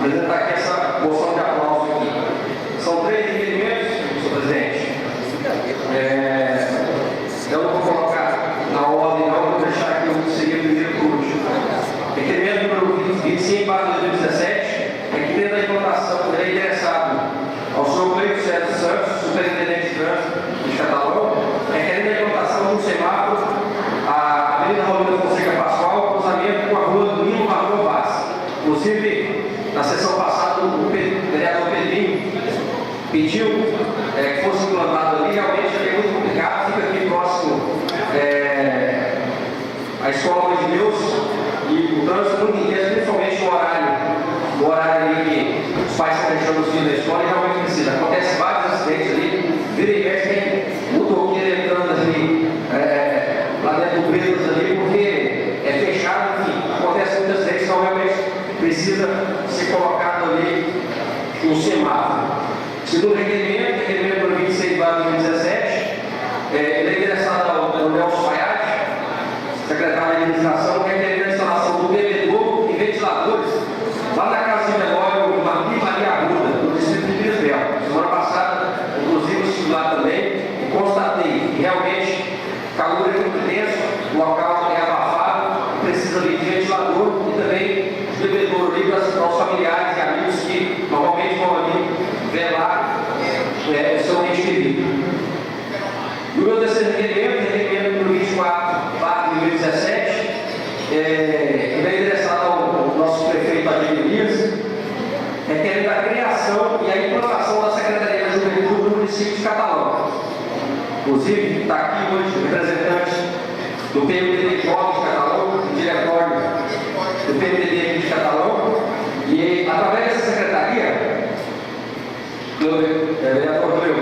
apresentar aqui essa moção de aplauso aqui. São 3 requerimentos, senhor presidente. Eu não vou colocar na ordem, não, vou deixar aqui o que seria primeiro por último. Requerimento número 25/2017, requerimento da implantação da lei interessado ao senhor Cleito César Santos, superintendente de trânsito de Catalão, requerendo a implantação de um semáforo à Avenida Raulino Fonseca Pascoal, cruzamento com a rua do Nilo Marcão Vaz. Inclusive, na sessão passada, o vereador Pedrinho pediu que fosse implantado ali, realmente é muito complicado, fica aqui próximo à Escola de Deus e o trânsito muito intenso, principalmente no horário ali que os pais estão deixando os filhos da escola e realmente precisa. Acontece vários acidentes ali, vira e mexe, tem motoqueiro entrando ali, lá dentro do Bretas ali, porque é fechado, enfim, acontece muitos acidentes, então realmente precisa ser colocado ali um semáforo. Segundo requerimento número 26/2017, ele é endereçado ao Nelson Fayad, secretário de administração, requerendo a instalação do bebedouro e ventiladores lá na casa de velório Martim Maria Arruda, no distrito de Minas Belo. Semana passada, inclusive, estive lá também e constatei que realmente o calor é muito intenso, o local é abafado, precisa de ventilador e também de bebedouro ali para os familiares e amigos que normalmente vão ali velar o seu ente querido. E o meu terceiro requerimento número 24/2017, ele é endereçado ao nosso prefeito Adilho Elias, requerendo a criação e a implantação da Secretaria da Juventude do município de Catalão. Inclusive, está aqui hoje o representante do PMDB Jovem de Catalão, do diretório do PMDB de Catalão, e através dessa secretaria, vereador Cleo,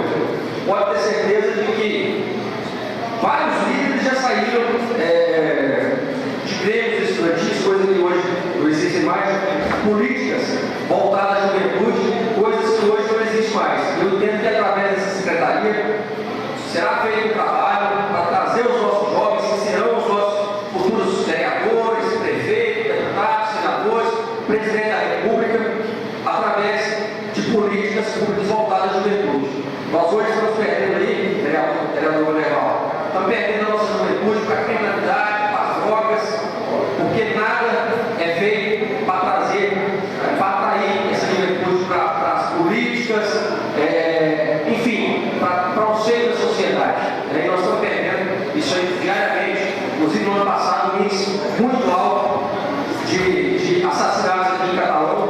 pode ter certeza de que vários líderes já saíram de grêmios estudantis, coisas que hoje não existem mais, políticas voltadas à juventude, coisas que hoje não existem mais. Eu entendo que através dessa secretaria será feito um trabalho para trazer os nossos jovens, que serão os nossos futuros vereadores, prefeitos, deputados, senadores, presidente da República, através de políticas públicas voltadas à juventude. Nós hoje estamos perdendo aí, vereador Leval, estamos perdendo a nossa juventude para a criminalidade, para as drogas, porque nada é feito para trazer, para atrair essa juventude para as políticas, enfim, para o seio da sociedade. E nós estamos perdendo isso aí diariamente, inclusive no ano passado, um índice muito alto de assassinatos aqui em Catalão,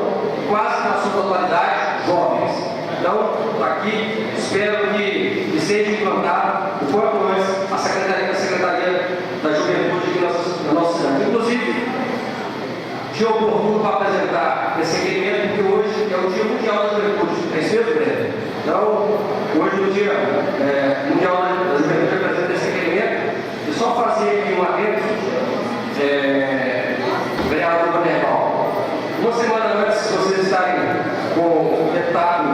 quase na sua totalidade, jovens. Então, aqui, espero que seja implantado o quanto antes a Secretaria da Juventude aqui na nossa cidade. Inclusive, dia oportuno para apresentar esse requerimento, porque hoje é o Dia Mundial da Juventude. É isso mesmo, Pedro? Então, hoje no Dia Mundial da Juventude, apresenta esse requerimento. E só fazer aqui um adendo, vereador Manerval. Uma semana antes de vocês estarem com o deputado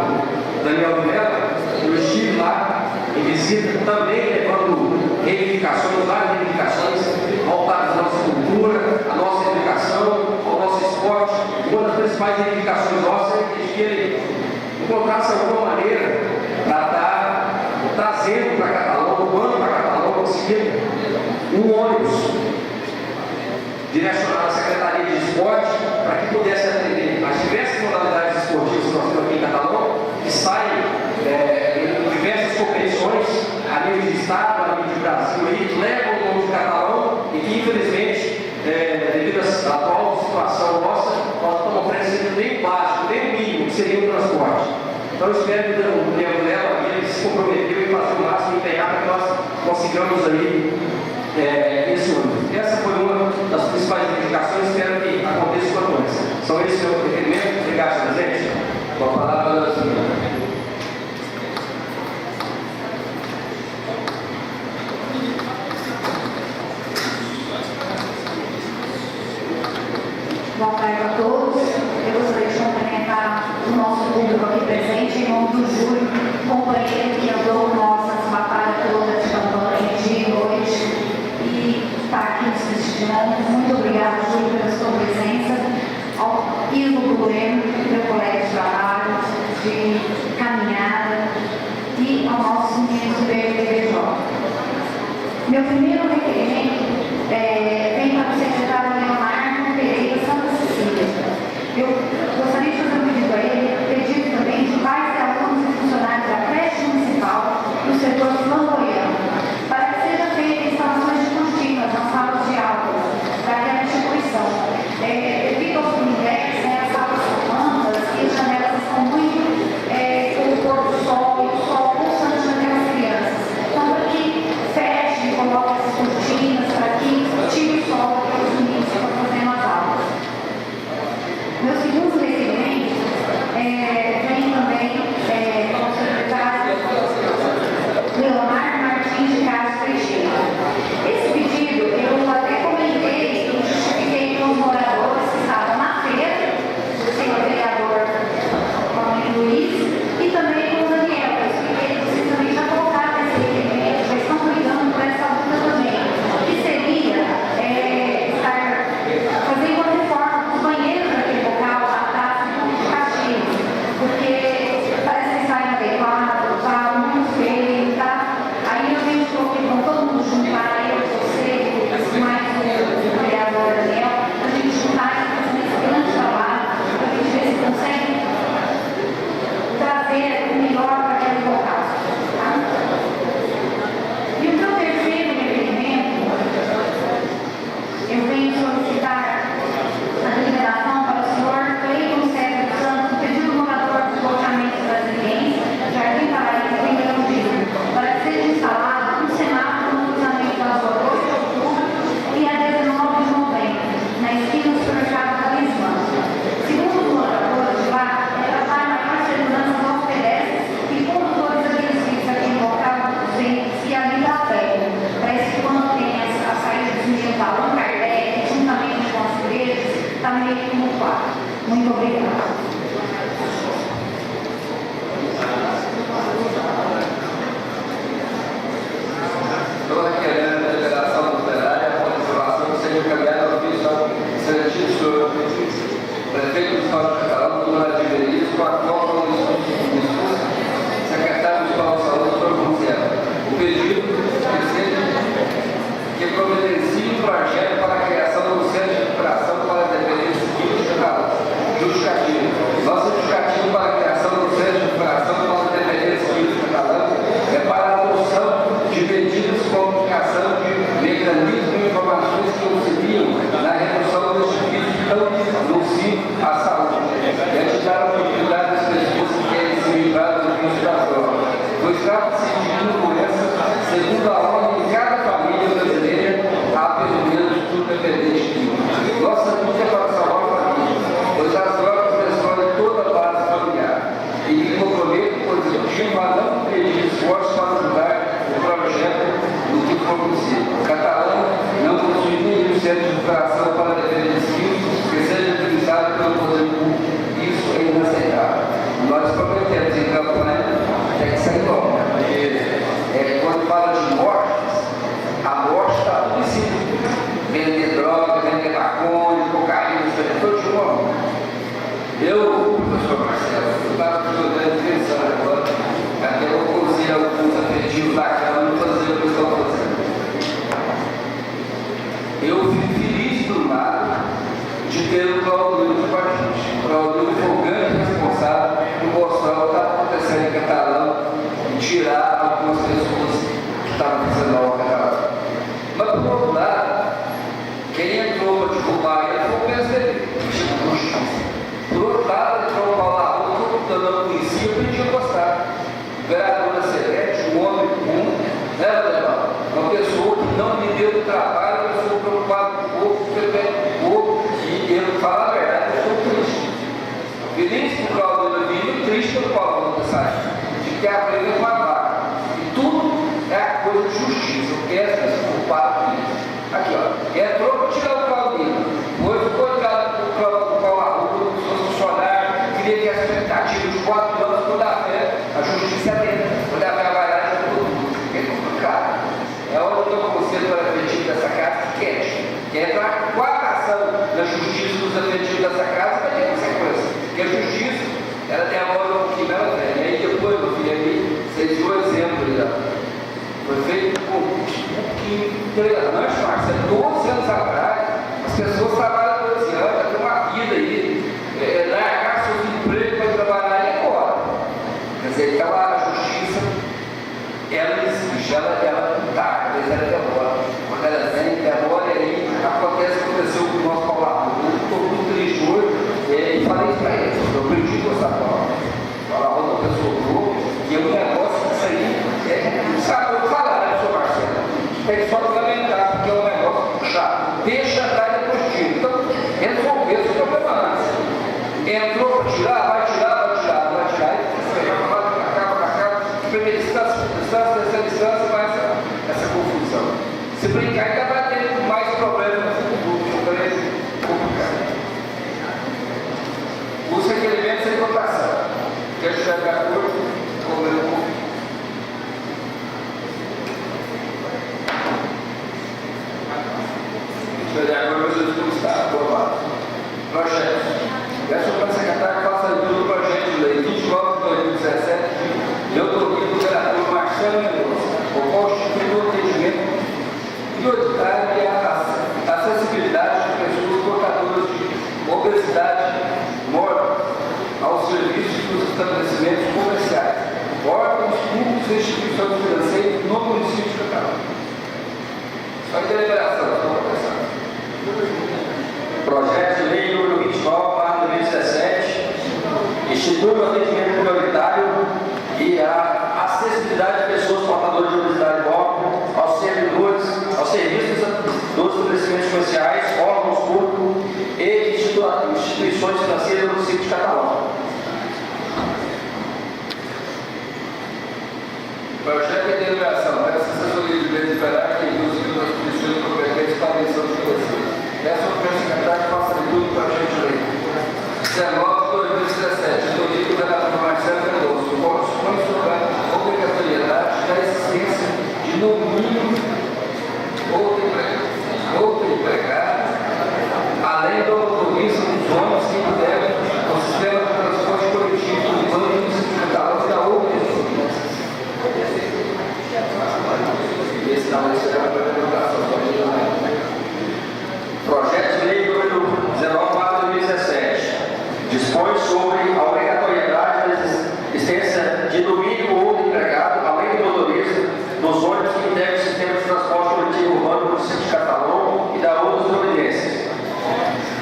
Daniel Vilela, eu estive lá em visita, também levando reivindicações, várias reivindicações voltadas à nossa cultura, à nossa educação, ao nosso esporte. Uma das principais reivindicações nossas é que ele encontrasse alguma maneira para estar trazendo para Catalão, levando para Catalão, conseguindo um ônibus direcionado à Secretaria de Esporte para que pudesse atender as diversas modalidades esportivas que nós temos aqui em Catalão, que saem em diversas competições a nível de Estado, a nível de Brasil, e que levam o nome de Catalão e que, infelizmente, devido à atual situação nossa, nós estamos oferecendo nem o básico, nem o mínimo, que seria o transporte. Então, eu espero que o Leandro Lela, ele se comprometeu em fazer o máximo, empenhar para que nós consigamos aí esse ônibus. Essa foi uma das principais reivindicações, espero que aconteça o quanto antes. São esses meus requerimentos. Obrigado, senhor presidente. Com a palavra da senhora. Boa tarde a todos. Eu gostaria de cumprimentar o nosso público aqui presente, em nome do Júlio, companheiro que andou com nossas batalhas todas de campanha, dia e noite, e está aqui nos prestigiando. Muito obrigada, Júlio, pela sua presença. E no governo, meu colega Meu primeiro requerimento vem para o secretário Leonardo Pereira Santa Cecília. Eu gostaria de fazer um pedido a ele, pedido também de pais e alunos e funcionários da creche municipal do setor flamboyano, para que seja feita instalações de cortinas nas salas de aula daquela instituição. Devido aos universos, as salas são amplas e as janelas estão muito com o pôr do sol e o sol pulsante naquelas crianças. Então, para que feche e coloque essas cortinas, para que tire o sol para os meninos que estão fazendo as aulas. Meu segundo requerimento vem também com o secretário Leonardo Martins de Carlos Teixeira. Esse pedido eu até comentei e justifiquei com os moradores que estavam na feira, o senhor vereador Luiz, e também com o Daniel. Eu expliquei que vocês também já colocaram esse requerimento, já estão cuidando por essa luta também, que seria fazer uma reforma dos banheiros daquele local, a praça de castigo, porque parece que está inadequado, está muito feio, tá? Aí eu venho com todo mundo juntar, eu, você, mais o vereador Daniel, a gente juntar e fazer esse grande trabalho, para a gente ver se consegue trazer o melhor para aquele local. Tá? E o meu terceiro requerimento, eu venho solicitar a liberação para o senhor Cleiton Sérgio Santos, pedido do morador do lojamento brasileiro, Jardim Paraíba, Ribeirão Gil, para que seja instalado um semáforo no cruzamento da rua 2 de outubro e a 19 de novembro, na esquina do supermercado da Lisboa. Segundo os moradores de lá, é para dar maior segurança aos pedestres e condutores agressivos aqui no local que ali da pé. Parece que quando tem a saída dos meninos da Allan Kardec, juntamente com as igrejas, está meio que tumultuado. Muito obrigada. Estou requerendo a liberação do operário, a participação seja encaminhada ao ofício seletivo senhor prefeito do Estado de Catalão, do Moradia Veríssimo, com a qual secretário municipal de saúde, Dr. Gonçalo. O pedido que providencie um projeto para a criação de um centro de recuperação para dependentes químicos de Catalão. Justificativo. Nosso justificativo para a criação do centro de recuperação para dependentes químicos de Catalão é para a adoção de medidas de comunicação de mecanismos e informações que auxiliam na redução dos riscos tão nocivos à saúde e evitar a oportunidade das pessoas que querem se livrar do risco da droga. Pois trata-se de uma doença, segundo a ordem de cada família brasileira, há pelo menos um dependente químico. Nossa luta é para salvar a família, pois as drogas destroem toda a base familiar e me comprometo, pois eu tinha a não pedir esforços para ajudar o projeto do que for possível. Catalão não possui nenhum centro de recuperação para dependentes químicos que seja utilizado pelo poder público. Isso é inaceitável. Nós prometemos em campanha que é que sai logo. Quando fala de mortes, a morte está tudo em cima. Vender droga, vender maconha, cocaína, isso é todo de novo. Eu, professor Marcelo, eu estava estudando 3 anos agora, até eu conduzir alguns afetivos da Câmara, não fazer o que eu estou fazendo. Eu fico feliz do lado de ter o Claudio com a gente. O Claudio foi o grande responsável por mostrar o que está acontecendo em Catalão e tirar algumas pessoas que estavam fazendo mal ao Catalão. Mas, por outro lado, quem entrou para derrubar ele foi o PSDB, tipo justiça. Por outro lado, entrou o Paulo Arruda, que eu não conhecia, eu podia gostar. Vereadora Celeste, um homem comum, né, Leonardo? Uma pessoa que não me deu trabalho, eu sou preocupado com o povo, com o povo, e eu falo a verdade, eu sou triste. Feliz por causa da vida e triste pelo Paulo da saída, de que a briga com a vaca. E tudo é a coisa de justiça. Eu quero ser culpado por isso. Aqui, ó, entrou para tirar o Claudinho. Hoje, coitado do Paulo Arruda, do funcionário, queria ter a expectativa de 4 anos, toda a fé, a justiça é dentro, toda a fé vai lá e tudo. É complicado. É hora do conselho para efetivo dessa casa que quer entrar com a ação na justiça dos efetivos dessa casa, vai ter consequência. Porque a justiça, ela tem a mão que ela tem. E aí depois, meu filho, interessante, Marcelo, 12 anos atrás, as pessoas trabalham 12 anos, têm uma vida aí, largar seus empregos para trabalhar e agora. Quer dizer, então a justiça, ela exige, ela tá, mas ela demora. Quando ela vem, demora, e aí aconteceu com o nosso Paulo. Eu estou muito triste hoje, e falei isso para ele, eu acredito nessa palavra. Falar outra pessoa, que o negócio disso aí, sabe, eu falar, né, senhor Marcelo? Tem só que lamentar, porque é um negócio chato. Deixa entrar depois tira. Então, resolver esse problema antes. Entrou para tirar, vai tirar, e vai para cá, primeira instância, terceira instância, vai essa confusão. Se brincar, ainda vai ter mais problemas no futuro, os requerimentos sem votação. Quer chegar de acordo com o meu povo? De acordo com o que está aprovado. Projeto. Peço para o secretário que faça a leitura do projeto de lei 29 de 2017, de autoria do vereador Marcelo Mendonça, o qual institui o atendimento prioritário e a acessibilidade de pessoas portadoras de obesidade mórbida aos serviços dos estabelecimentos comerciais, órgãos públicos e instituições financeiras no município de Catalão. Só em deliberação, vamos começar. Projeto de lei número 29/2017 institui o atendimento prioritário e a acessibilidade de pessoas portadoras de obesidade mórbida aos serviços dos estabelecimentos comerciais, órgãos públicos e instituições financeiras do município de Catalão. Projeto de deliberação. Essa assessoria de bens liberais que inclusive as instituições competentes para a emissão de financeiro. Essa opinião secretária faça de tudo para a gente ler. 19 de 2017, autoria do vereador Marcelo Mendonça, o qual dispõe sobre a obrigatoriedade da existência de, no mínimo, outro empregado, além do motorista dos ônibus que integram o sistema de transporte coletivo urbano do município de Catalão e da outra. Esse não é a divulgação. Projeto de lei número 19/2017 dispõe sobre a obrigatoriedade da existência de no mínimo outro empregado, além do motorista, nos ônibus que integram o sistema de transporte coletivo urbano do município de Catalão e da outras providências.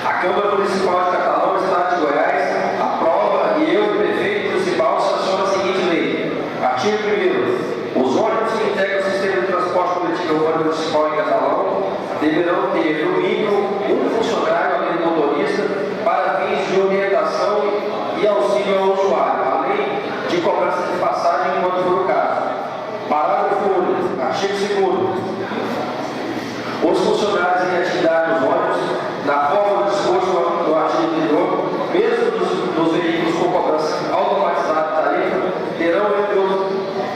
A Câmara Municipal de Catalão, Estado de Goiás, aprova e eu, prefeito municipal, sanciono a seguinte lei. Artigo 1º. Os ônibus que integram o sistema de transporte coletivo urbano municipal em Catalão deverão ter, no mínimo, um funcionário, além do motorista, para fins de orientação e auxílio ao usuário, além de cobrança de passagem, enquanto for o caso. Parágrafo único. Artigo 2º. Os funcionários em atividade nos ônibus, na forma do disposto do artigo anterior, mesmo dos veículos com cobrança automatizada de tarifa, terão,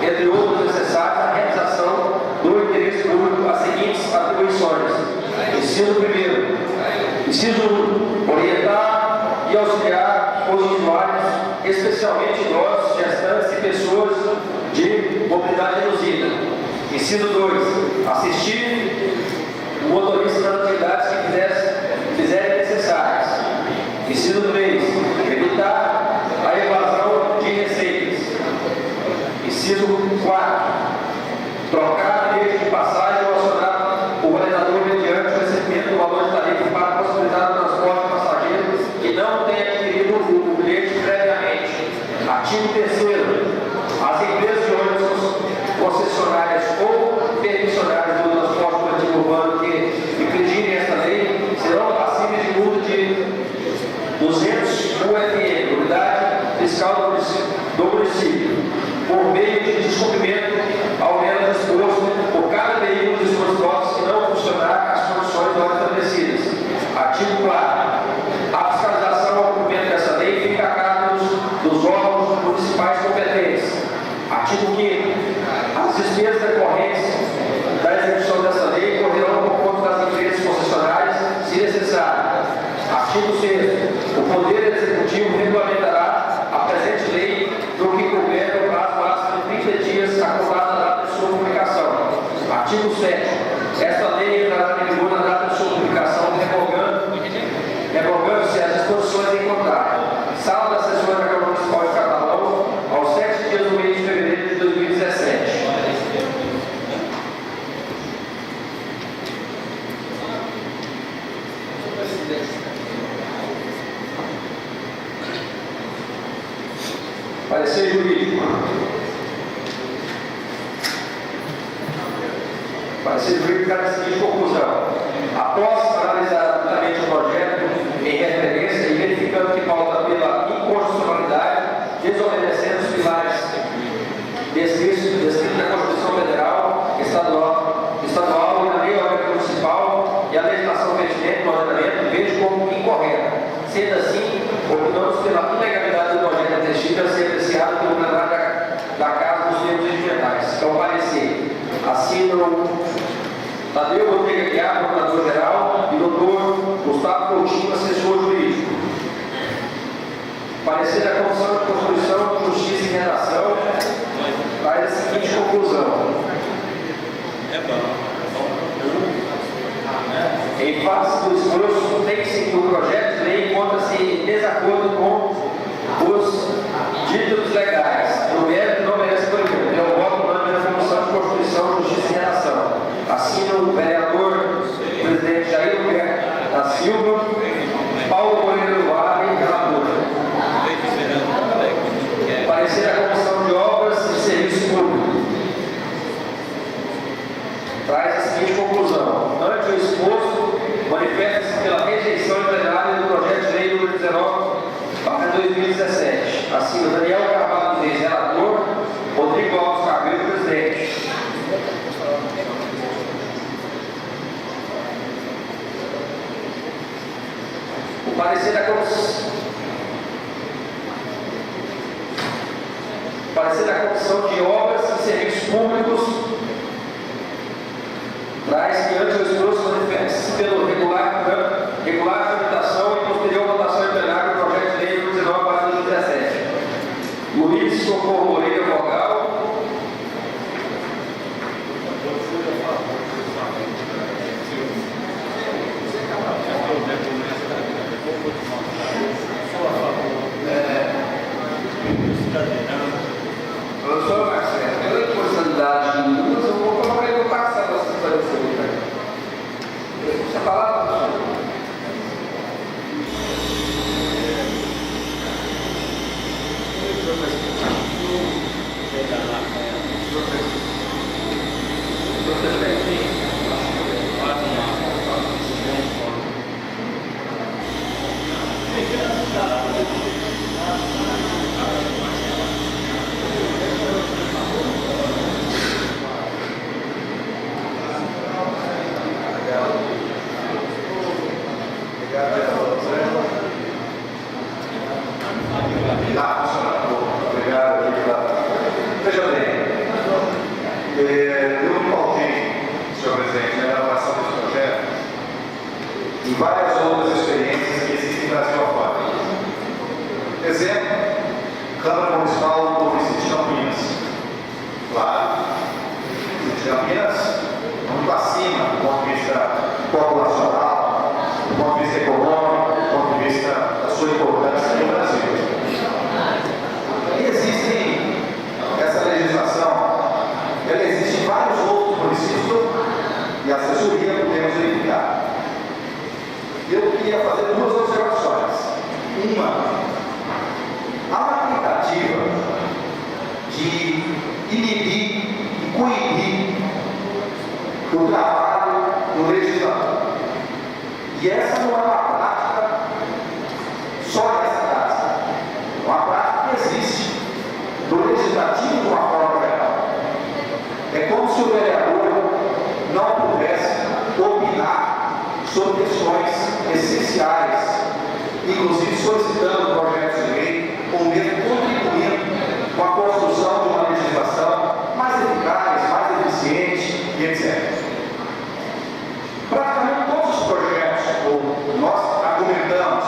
entre outros necessários, a realização do interesse público as seguintes atribuições. Inciso 1º. Inciso 1. Orientar e auxiliar os usuários, especialmente idosos, gestantes e pessoas de mobilidade reduzida. Inciso 2. Assistir o motorista nas atividades que fizerem necessárias. Inciso 3. Evitar a evasão de receitas. Inciso 4. Trocar bilhete de passagem ou acionar o validador mediante o recebimento do valor de tarifa para possibilitar o transporte de passageiros que não tenha adquirido o bilhete previamente. Artigo 3º. As empresas de ônibus concessionárias ou permissionárias do transporte coletivo urbano que infringirem esta lei serão passíveis de multa de 200 UFM, unidade fiscal do município, por meio de descumprimento ao menos disposto por cada veículo dos dispositivos que não funcionar as condições não estabelecidas. Artigo 4º. A fiscalização ao cumprimento dessa lei fica a cargo dos órgãos municipais competentes. Artigo 5º. As despesas decorrentes da execução dessa lei correrão por conta das empresas concessionárias, se necessário. Artigo 6º. O Poder Executivo regulamentará a presente lei no que couber no prazo máximo de 30 dias, acumulada a data de sua publicação. Artigo 7º. Esta lei entrará em vigor na data de sua publicação, revogando-se as disposições em contrato. Sala da Assessoria da Câmara Municipal de Catalão, aos 7 dias do mês de fevereiro de 2017. Parecer jurídico. Parecer jurídico da seguinte conclusão. Após analisar atentamente o projeto em referência e verificando que pauta pela inconstitucionalidade, desobedecendo os pilares descritos na Constituição Federal, estadual e na lei orgânica municipal e a legislação pertinente no ordenamento, vejo como incorreta. Sendo assim, opinamos pela ilegalidade do projeto atestido a ser apreciado pelo plenário da Casa dos Termos Regimentais. Então, parecer. Assinam Tadeu Rodrigues Aguiar, procurador-geral, e Dr. Gustavo Coutinho, assessor jurídico. Parecer da Comissão de Constituição, Justiça e Redação traz a seguinte conclusão. Em face do esforço, tem que seguir o projeto de lei encontra-se em desacordo com os títulos legais. No mérito, não merece proibir. Eu voto no nome da Comissão de Constituição, Justiça e Redação. Assina o vereador presidente Jair Roberto da Silva, Paulo Moreira do Vale e relator. Parecer da Comissão de Obras e Serviço Público. Traz a seguinte conclusão. Ante o exposto, manifesta-se pela rejeição em plenário do projeto de lei número 19/2017. Assina Daniel Carvalho Reis, relator, Rodrigo Alves Cabelo, presidente. O parecer da Comissão de Obras e Serviços Públicos traz que ante o esforço manifesta-se pelo regular tramitação e posterior votação em plenário do projeto de lei número 19/2017. Luiz Socorro Moreira, vogal. Professor Marcelo, pela impossibilidade de luz, eu vou passar essa esclarecimento. Você falar, professor? Veja bem, eu me pautei, senhor presidente, na elaboração desse projeto em várias outras experiências que existem no Brasil afora. Exemplo, Câmara Municipal do município de Campinas. Claro, o município de Campinas muito acima do ponto de vista populacional, do ponto de vista econômico, do ponto de vista da sua importância no Brasil. E existe essa legislação, ela existe em vários outros municípios e a assessoria podemos verificar. Eu queria fazer duas observações. Uma, há uma tentativa de inibir e coibir o trabalho do legislador. E essa não é uma prática só dessa casa, é uma prática que existe do legislativo de uma forma geral. É como se o vereador não pudesse opinar sobre questões essenciais, inclusive solicitando projetos de lei, ou mesmo contribuindo com a construção de uma legislação mais eficaz, mais eficiente e etc. Praticamente todos os projetos, ou nós argumentamos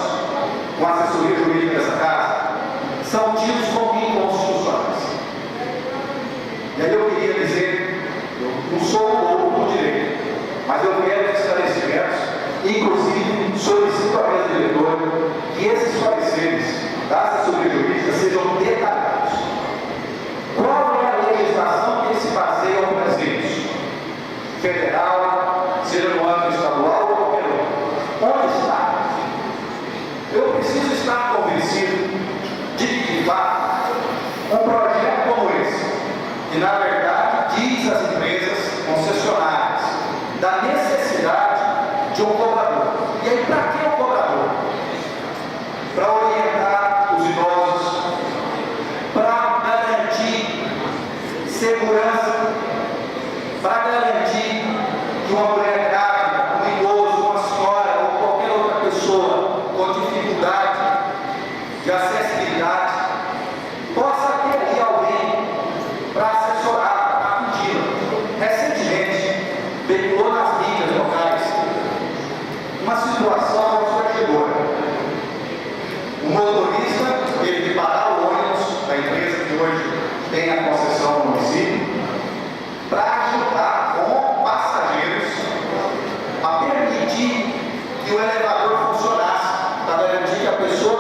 com a assessoria jurídica dessa casa, são tidos como inconstitucionais. E aí eu queria dizer, eu não sou louco do direito, federal, seja no âmbito estadual ou qualquer outro. Onde está? Eu preciso estar convencido de que, de fato, um projeto como esse, que na verdade diz às empresas concessionárias da necessidade de um cobrador. E aí, para que um cobrador? Para orientar os idosos, para garantir segurança, para garantir que uma mulher grávida, um idoso, uma senhora ou qualquer outra pessoa com dificuldade de acessibilidade possa ter ali alguém para assessorar, para acudir. Recentemente, veiculou nas mídias locais uma situação constrangedora. O motorista teve que parar o ônibus da empresa que hoje tem a concessão no município para ajudar com passageiros a permitir que o elevador funcionasse, para garantir que a pessoa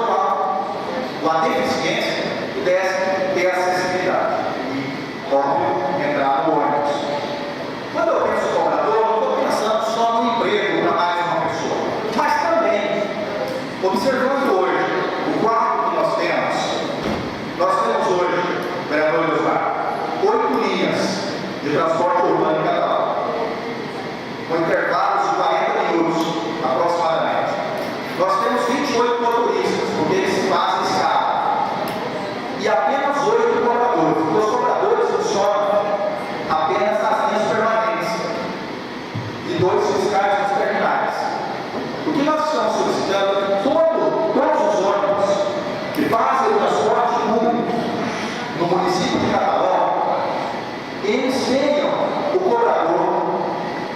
com a deficiência pudesse ter acessibilidade e, óbvio, entrar no ônibus. Quando eu penso em cobrador, não estou pensando só no emprego para mais uma pessoa, mas também, observando hoje o quadro que nós temos hoje, vereador Osmar, 8 linhas de transporte urbano em Catalão, com intervalos de 40 minutos aproximadamente. Nós temos 28 motoristas, porque eles fazem escala, e apenas 8 cobradores, porque os cobradores funcionam apenas nas linhas permanentes e 2 fiscais nos terminais. O que nós estamos solicitando é que todos os ônibus que fazem o transporte público no município de Catalão, eles tenham o cobrador,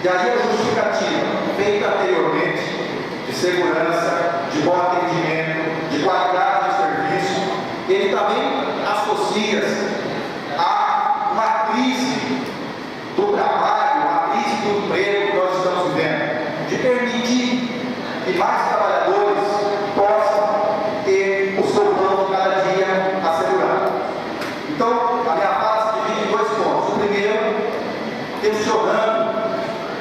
e aí a justificativa feita anteriormente de segurança, de bom atendimento, de qualidade de serviço, ele também associa-se a uma crise do trabalho, uma crise do emprego que nós estamos vivendo, de permitir que mais trabalhadores possam ter o seu plano de cada dia assegurado. Então, a minha fala se divide em 2 pontos. O primeiro, questionando,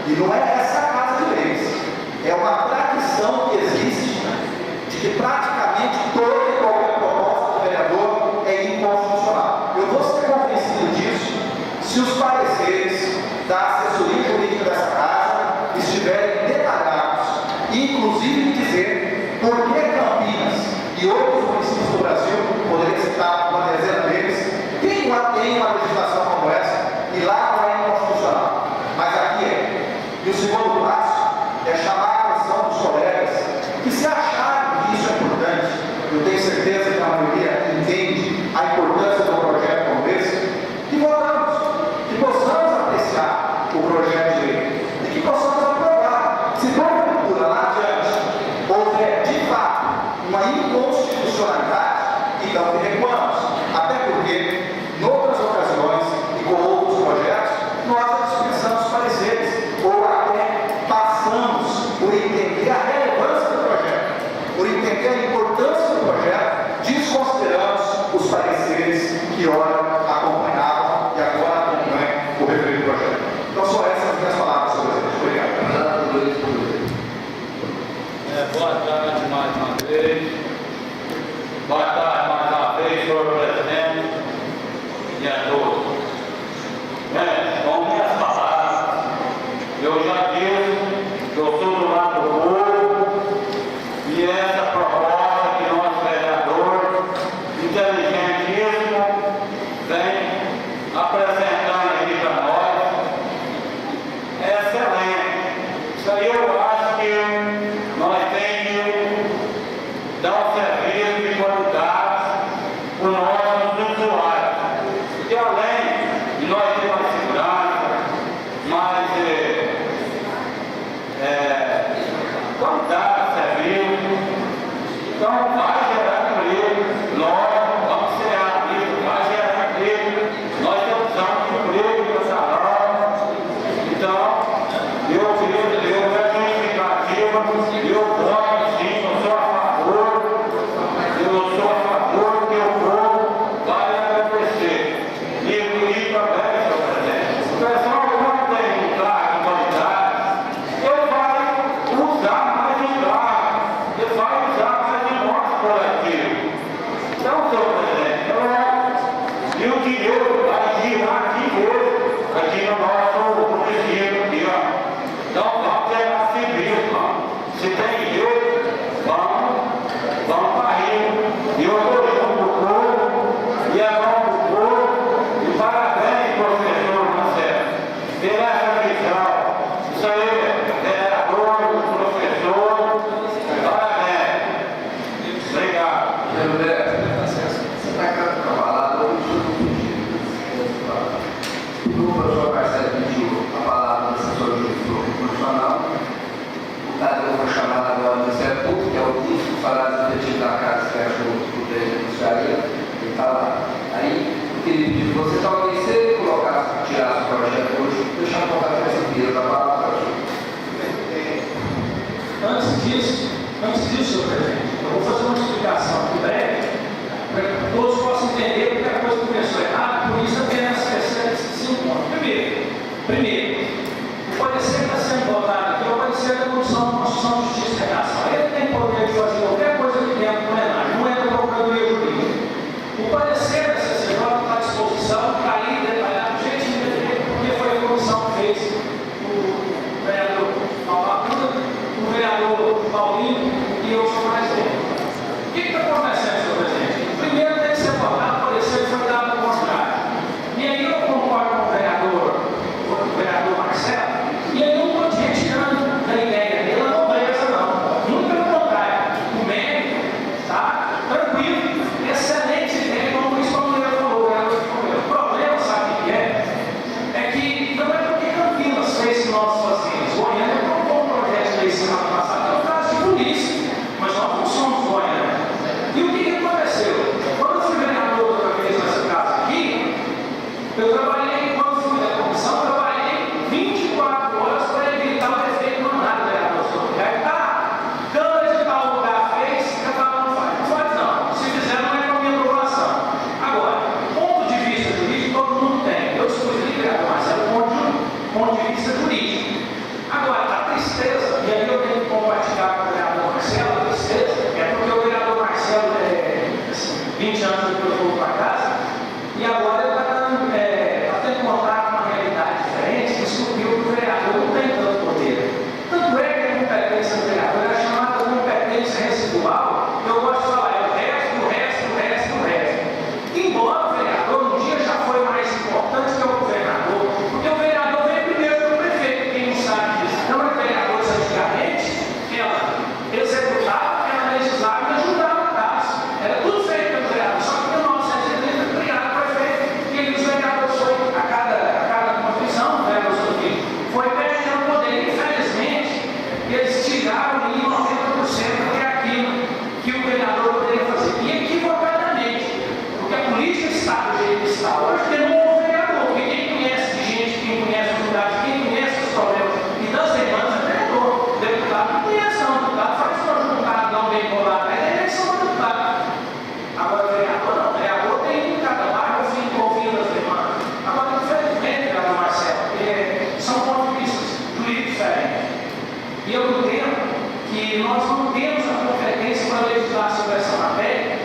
e não é essa casa de leis, é uma tradição que existe de que praticamente toda e qualquer proposta do vereador é inconstitucional. Eu vou ser convencido disso se os pareceres da assessoria jurídica dessa casa estiverem detalhados, inclusive dizer por que Campinas e outros municípios do Brasil, poderia citar uma dezena deles, tem uma legislação como essa e lá não é inconstitucional, mas aqui é. E o segundo passo é chamar a atenção dos colegas que, se acharem que isso é importante, eu tenho certeza que a maioria entende a importância do projeto como esse, que votamos, que possamos apreciar o projeto de lei e que possamos aprovar. Se porventura lá adiante houver de fato uma inconstitucionalidade, então que recuamos, até porque, em outras ocasiões e com outros projetos, nós dispensamos pareceres ou até passamos por entender a relevância do projeto, por entender a importância do projeto, desconsideramos os pareceres que ora acompanhavam e agora acompanham o referido projeto. Então, só essas minhas palavras, senhor presidente. Obrigado. Boa tarde mais uma vez. Boa tarde mais uma vez, senhor presidente, e a todos. Com minhas palavras, eu já disse que eu sou do lado do povo e essa proposta que nosso vereador inteligentíssimo vem apresentando aqui para nós é excelente. Isso aí eu acho que nós temos que dar um serviço de qualidade para os nossos usuários. Porque além de nós ter mais segurança, mais qualidade de serviço, então vai gerar emprego, nós vamos ser amigos, vai gerar emprego, nós precisamos de emprego no salão. Então, eu vejo a justificativa, eu voto sim, eu sou a favor que o povo vai agradecer. E também, senhor presidente, o pessoal não tem um carro de qualidade, Se tem jeito, vamos para Rio. E eu estou junto do povo, e é bom do povo, e parabéns, professor Marcelo, pela essa visão. Isso aí, vereador, professor, parabéns. Obrigado. Você está cavalado ou o professor Marcelo pediu a palavra do assessor jurídico constitucional. O Tadeu foi chamado agora do Ministério Público, que é o título do salário efetivo da casa que achou o direito judiciário. Ele está lá. Aí, eu queria pedir que você talvez se colocasse, tirasse o projeto hoje, deixar eu voltar com essa vira da palavra. Antes disso, senhor presidente, eu vou fazer uma explicação aqui breve, para que todos possam entender porque a coisa começou errada, por isso apenas esses 5 pontos. Primeiro, o parecer está sendo votado aqui, é o parecer da Comissão de Constituição, Justiça e Redação. Ele tem poder de fazer qualquer coisa que dentro do plenário, não é da Procuradoria Jurídica. O parecer da CCJ está à disposição, está aí detalhado, gente, porque foi a comissão que fez o vereador o vereador Paulinho e eu sou mais dele. O que está acontecendo, senhor presidente? Primeiro tem que ser votado, o parecer foi dado ao contrário. E aí eu concordo com o vereador Marcelo, e aí eu não estou retirando da ideia dele a nobreza, não. Muito pelo contrário. O mérito está tranquilo, excelente ideia, como o Luiz falou, o vereador falou. O problema, sabe o que é? É que não é porque Campinas fez o que nós fazemos. Goiânia propôs um projeto de lei semana passada, que é o caso de polícia, mas nós não somos Goiânia. E o que aconteceu? Quando eu fui vereador outra vez nessa casa aqui, eu trabalhei, quando fui da comissão, trabalhei 24 horas para evitar o efeito mandato do vereador sobre câmara de tal lugar fez, cada um faz. Não faz não. Se fizer, não é com a minha aprovação. Agora, ponto de vista jurídico, todo mundo tem. Eu escolhi, vereador Marcelo, ponto de vista jurídico. Agora, a tristeza, e aí eu tenho que compartilhar com o vereador Marcelo, a tristeza é porque o vereador Marcelo, 20 anos depois voltou para casa, e agora ele está tendo contato com uma realidade diferente, descobriu que o vereador não tem tanto poder. Tanto é que a competência do vereador é chamada competência residual, eu gosto de falar, é o resto. Embora o vereador um dia já foi mais importante que o governador, porque o vereador vem primeiro que o prefeito, quem não sabe disso. Então, os vereadores antigamente, ela executava, ela legislava e ajudava a casa. Era tudo feito pelo vereador, só que em 1980 foi criado o prefeito, e os vereadores foi, a cada confusão, o vereador foi perdendo poder. Infelizmente, eles tiraram em 90% que é aquilo que o vereador poderia fazer. E equivocadamente, porque a política está do jeito que está hoje, tem um novo vereador, porque quem conhece de gente, quem conhece os lugares, quem conhece os problemas e das demandas é vereador. Deputado não conhece não, deputado faz só juntado, não bem bolado, é eleição do deputado. Agora vereador não, vereador tem em cada bairro ouvindo as demandas. Agora, infelizmente, vereador Marcelo, são pontos de vista jurídicos diferentes. E eu entendo que nós não temos a competência para legislar sobre essa matéria.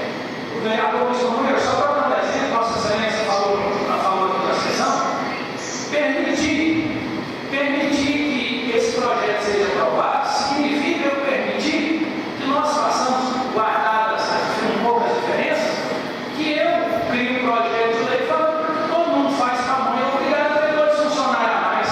O vereador Luiz Romero, só para dar um exemplo, Vossa Excelência falou aqui na sessão, permitir que esse projeto seja aprovado significa eu permitir que nós façamos, guardadas um pouco as diferenças, que eu crio um projeto de lei falando que todo mundo faz com a mão e é obrigado a ter 2 funcionários a mais.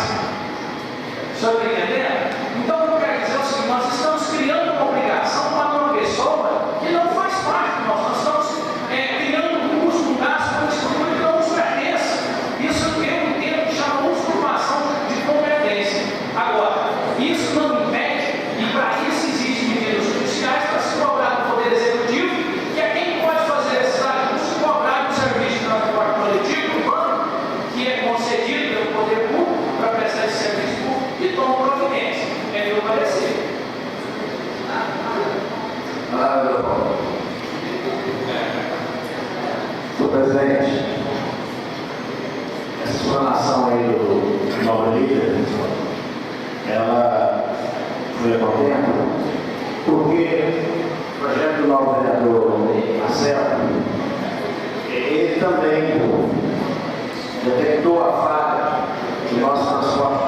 O senhor está entendendo? Então, eu quero dizer o seguinte, nós estamos criando uma obrigação para uma pessoa que não faz parte de nós. Nós estamos criando um custo, um gasto, uma estrutura que não nos pertence. Isso eu entendo que chama usurpação de competência. Agora, isso não impede, e para isso existem medidas judiciais para se cobrar do Poder Executivo, que é quem pode fazer esses ajustes, cobrar do serviço de transporte coletivo urbano, que é concedido pelo Poder Público para prestar esse serviço público, e toma providência. É meu parecer. Senhor presidente, essa explanação aí do novo líder, ela foi a contento, porque o projeto do novo vereador Marcelo, ele também detectou a falha do nosso transporte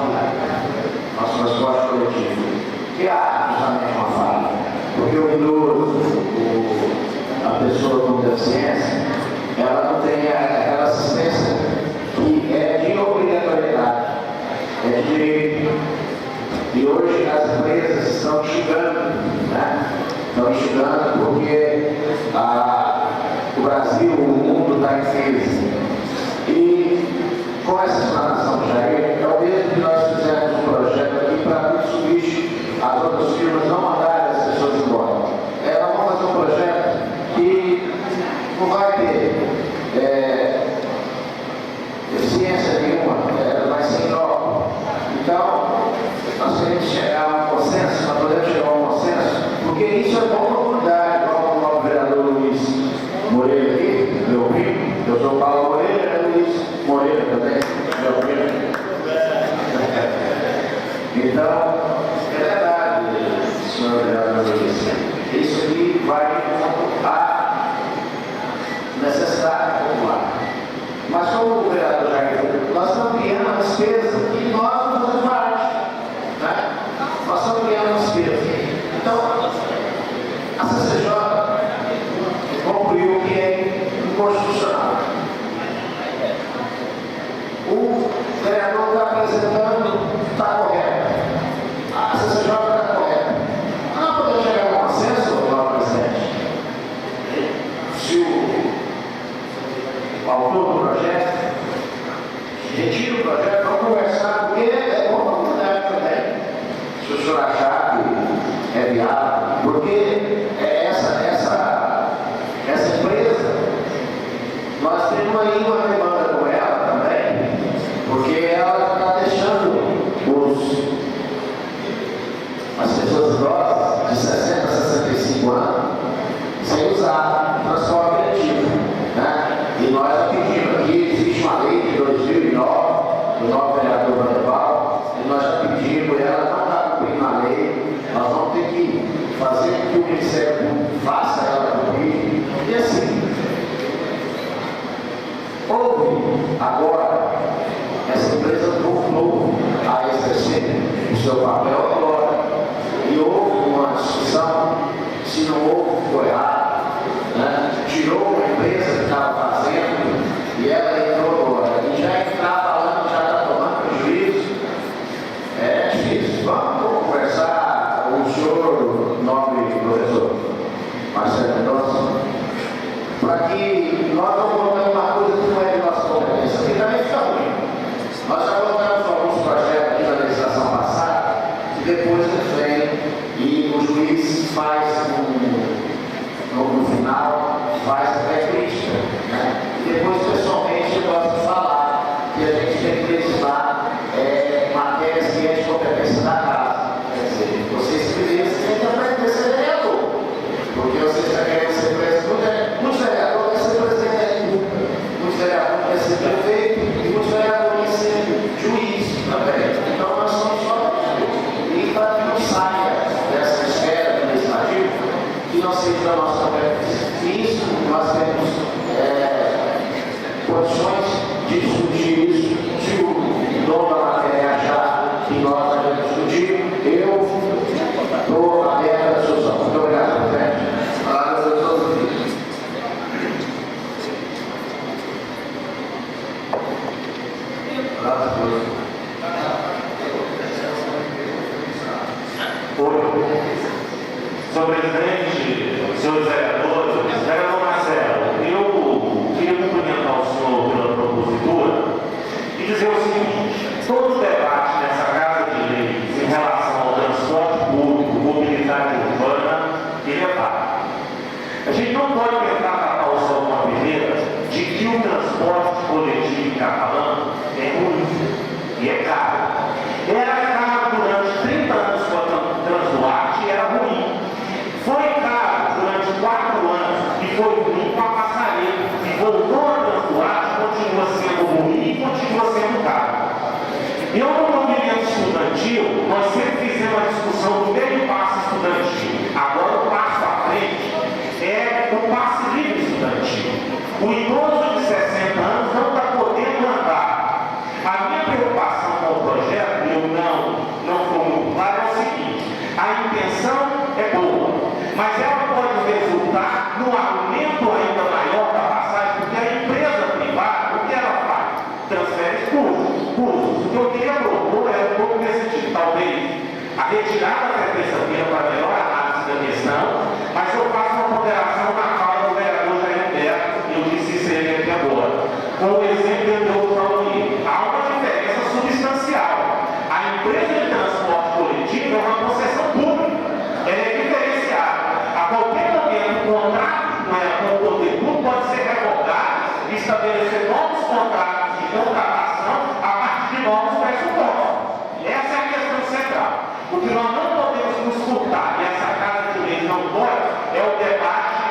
coletivo. que há justamente uma falha, porque o idoso, a pessoa com deficiência, ela não tem aquela assistência que é de obrigatoriedade, é de direito. E hoje as empresas estão chegando, né? Estão chegando porque o Brasil, o mundo está em crise. E com essa explanação do Jair, é o mesmo que nós fizemos um projeto aqui para Mitsubishi, as outras firmas não mandarem as pessoas embora. Nós vamos fazer um projeto que não vai ter eficiência nenhuma, vai ser inocuo. Então, nós queremos chegar a um consenso, nós podemos chegar a um consenso, porque isso é bom para a comunidade, como o nosso vereador Luiz Moreira aqui, meu primo, eu sou Paulo Moreira, é Luiz Moreira também, meu primo. Então, é verdade, senhor vereador Luiz, isso aqui vai à necessidade popular. Mas como o vereador já disse, nós estamos criando uma despesa que nós não fazemos parte. Né? Nós estamos criando uma despesa. Então, a CCJ concluiu que é inconstitucional. O vereador está apresentando, está correto. A CCJ está correta. Não podemos chegar a um consenso, senhor presidente. Se o autor do projeto retira o projeto, vamos conversar, porque é bom para a comunidade também. Se o senhor achar que é viável, porque essa empresa, nós temos aí uma demanda com ela também, porque ela está deixando as pessoas idosas de 60 a 65 anos sem usar o transporte coletivo. Né? E nós pedimos aqui, existe uma lei de 2009, do novo vereador Vanderval, e nós já pedimos, e ela não está cumprindo a lei, nós vamos ter que fazer com que o Ministério Público faça ela cumprir. E assim, houve agora, essa empresa voltou a exercer o seu papel agora, e houve uma discussão, se não houve, foi errado, né? Tirou uma empresa que estava fazendo e ela entrou agora. E já está falando, já está tomando prejuízo. É difícil. Vamos conversar, o senhor, nobre professor Marcelo Mendonça, para que nós não colocamos uma coisa que não é de nossa competência, porque também fica ruim. Nós já colocamos alguns projetos aqui na legislação passada, que depois eles vêm e o juiz faz no final, faz até crítica. Né? E depois, pessoalmente, eu gosto de falar que a gente tem que legislar matérias que é de competência da casa. Quer dizer, vocês primeiro têm que aprender a ser vereador, porque vocês já querem ser presidente. Muitos vereadores querem ser presidente, muitos vereadores querem ser prefeito, e muitos vereadores querem ser juiz também. Então, nós somos só e para que não saia dessa esfera legislativa, que não seja da nossa competência. E isso, nós temos condições de discutir isso. Se o dono da matéria achar que nós devemos discutir, eu estou aberto à discussão. Muito obrigado, presidente. Palavras a todos. Senhor presidente, senhores vereadores, vereador Marcelo, eu queria cumprimentar o senhor pela propositura e dizer o seguinte: todo debate nessa Casa de Leis em relação ao transporte público, mobilidade urbana, ele é válido. A gente não pode tentar tapar o sol com a peneira de que o transporte coletivo em Catalão é ruim e é caro. Era caro durante 30 anos com a Transduarte e era ruim. Foi caro durante 4 anos deixado até terça-feira para melhor análise da questão, mas eu faço uma ponderação na fala do vereador Jair Humberto, e eu disse isso a ele aqui agora. Com o exemplo que eu dou para o há uma diferença substancial. A empresa de transporte coletivo é uma concessão pública, ela é diferenciada. A qualquer momento, o contrato com o poder público pode ser revogado e estabelecer novos contratos de contratação a partir de novos pressupostos. Essa é a questão central. O que nós não podemos nos furtar, e essa casa de lei não pode, é o debate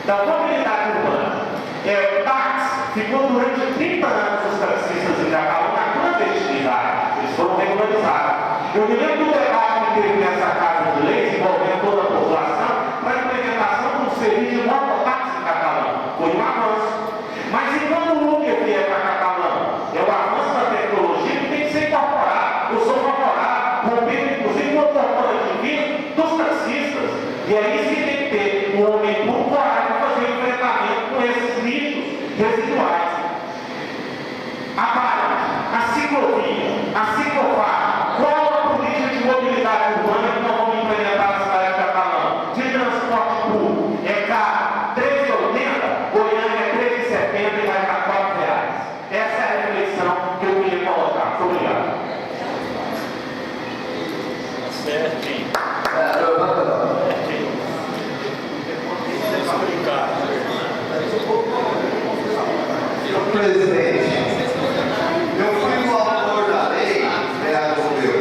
da mobilidade urbana. O táxi ficou durante 30 anos os taxistas em Jacaú na clandestinidade. Eles foram regularizados. Eu me lembro do debate que teve nessa casa de leis, envolvendo toda a população, para a implementação do serviço de mototáxi em Catalão. Foi um avanço. Mas e quando o Uber vier para Catalão? É o avanço da tecnologia que tem que ser incorporado. Eu sou favorável, rompendo inclusive o corporativismo dos taxistas. E é isso que tem que ter um homem público para fazer o enfrentamento com esses lixos residuais. A barra, a ciclovia, a ciclofaixa, qual a política de mobilidade urbana que nós vamos implementar na cidade de Catalão? De transporte público, é caro, R$13,80, Goiânia é R$13,70 e vai para R$4. Essa é a reflexão que eu queria colocar. Muito obrigado. Certinho. Presidente, eu fui o autor da lei, vereador meu,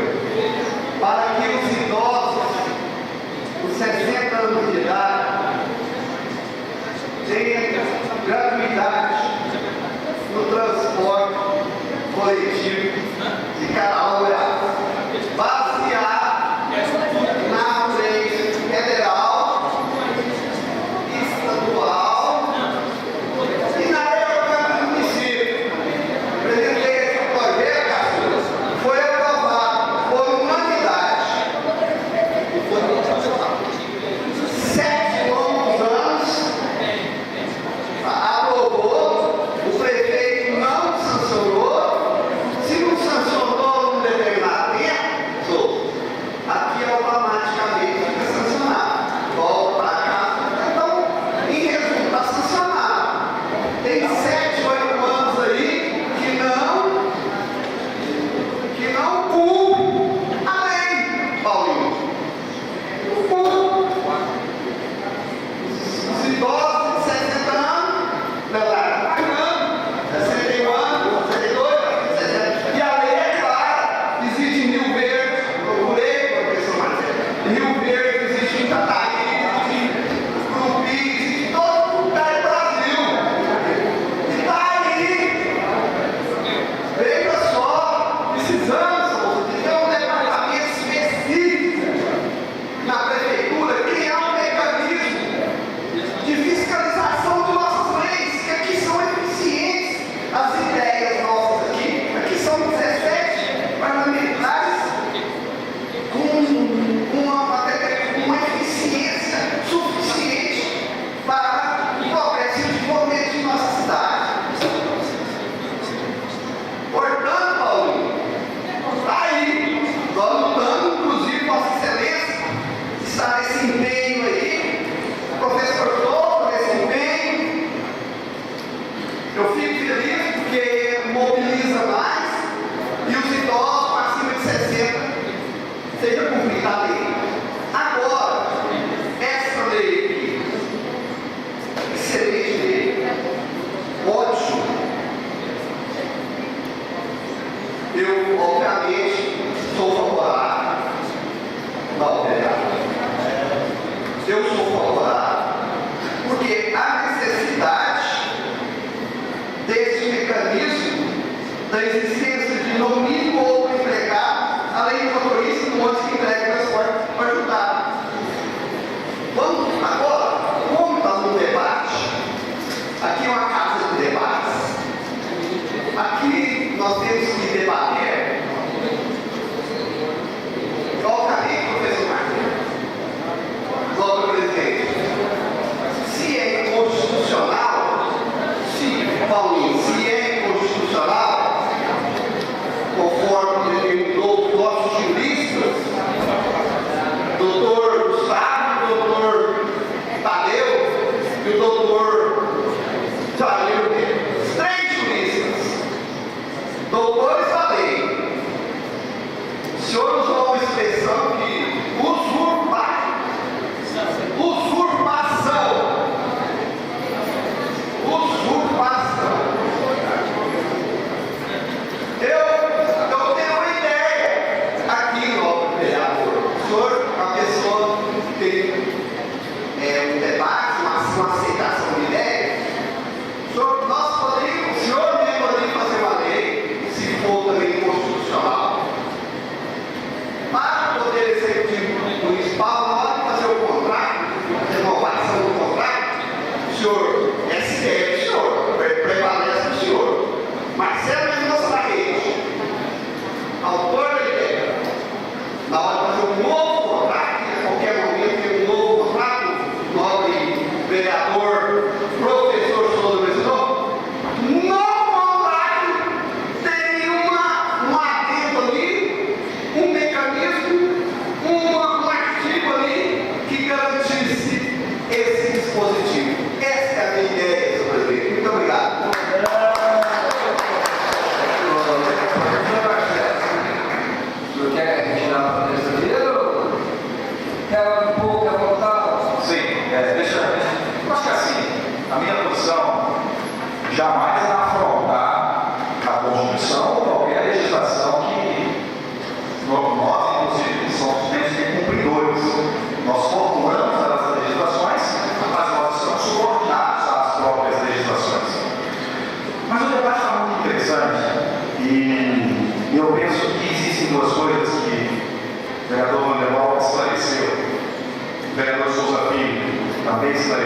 para que os idosos, os 60 anos de idade, tenham gratuidade no transporte coletivo de cada um, baseado na lei federal, estadual e na época do município. Presidente, esse projeto foi aprovado por unanimidade. 7 longos anos, aprovou, o prefeito não sancionou. Se não sancionou num determinado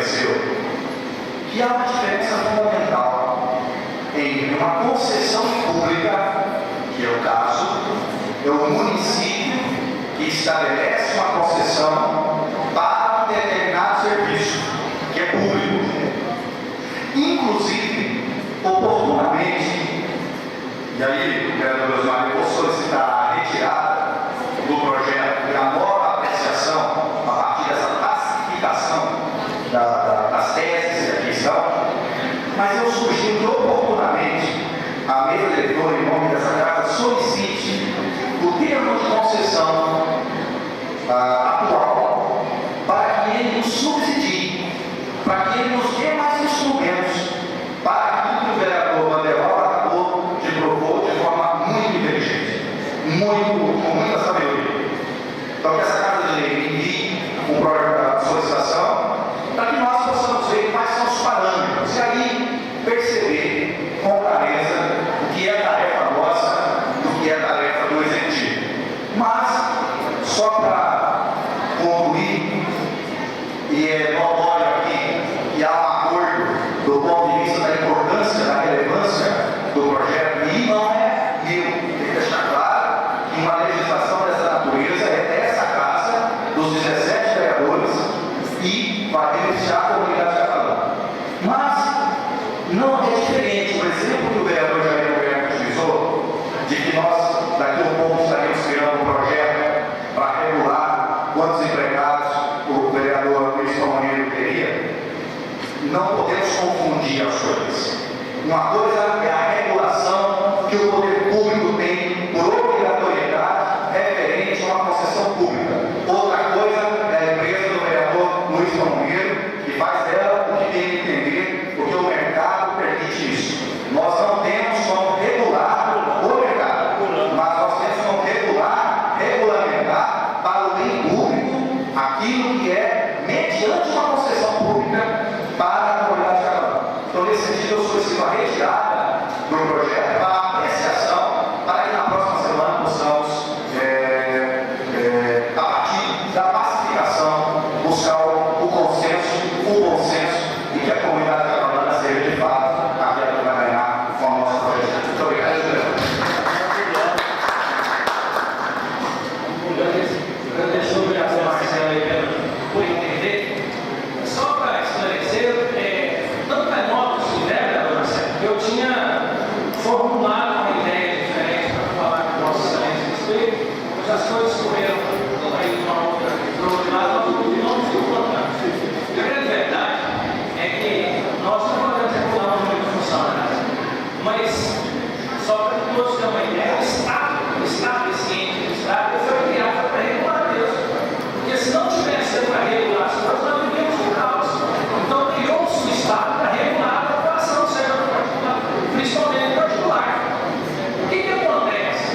esclareceu que há uma diferença fundamental entre uma concessão pública, que é o caso, é o município que estabelece uma concessão para um determinado serviço, que é público. Inclusive, oportunamente, e aí, vereador Osmar, eu vou solicitar a retirada do projeto e a nova apreciação a partir dessa classificação das teses que aqui estão, mas eu sugiro que oportunamente a mesa diretora, em nome dessa casa, solicite o termo de concessão atual para que ele nos subsidie, para que ele nos dê mais instrumentos para aquilo que o vereador Vanderval acabou de propor de forma muito inteligente, com muita sabedoria. Então, que essa Casa de Lei envie um projeto de solicitação para que nós possamos ver quais são os parâmetros e aí perceber com clareza o que é tarefa nossa e o que é tarefa do Executivo. Mas, só para concluir, e é notório aqui que há um acordo do ponto de vista da importância, da relevância do projeto, e não é meu. Tem que deixar claro que uma legislação dessa natureza é dessa casa, dos 17 vereadores, e vai beneficiar a comunidade catalã. Mas não é diferente. O exemplo que o vereador Jair Roberto utilizou, de que nós, daqui a um pouco, estaremos criando um projeto para regular quantos empregados o vereador Luiz Palmeiro teria, não podemos confundir as coisas. Uma coisa é a regulação que o poder público tem por obrigatoriedade referente a uma concessão pública. Outra coisa é a empresa do vereador Luiz Palmeiro, que faz dela o que tem que entender, porque o mercado permite isso. Nós não temos como regular o mercado, mas nós temos como regulamentar para o bem público aquilo que é mediante uma concessão pública para a comunidade catalã. Então, nesse sentido, eu solicito a retirada do projeto para a apreciação, para que na próxima semana possamos, a partir da pacificação, buscar o consenso, o bom senso, e que a comunidade catalana seja, de fato, aquela que vai ganhar com o nosso projeto. Muito obrigado, vereador. Agradeço o vereador Marcelo aí por entender. Só para esclarecer, tanto é nota essa ideia, vereador Marcelo, que eu tinha formulado uma ideia diferente para falar com Vossa Excelência a respeito, mas as coisas correram aí de uma outra, para o outro lado, nós não nos encontramos. A grande verdade é que nós não podemos regular o número de funcionários, mas só para que todos tenham uma ideia, o Estado ciente do Estado foi criado para regular Deus. Porque se não tivesse sido para regular as coisas, nós vivíamos um caos. Então criou-se o Estado para regular a população, seja no particular, principalmente no particular. O que acontece?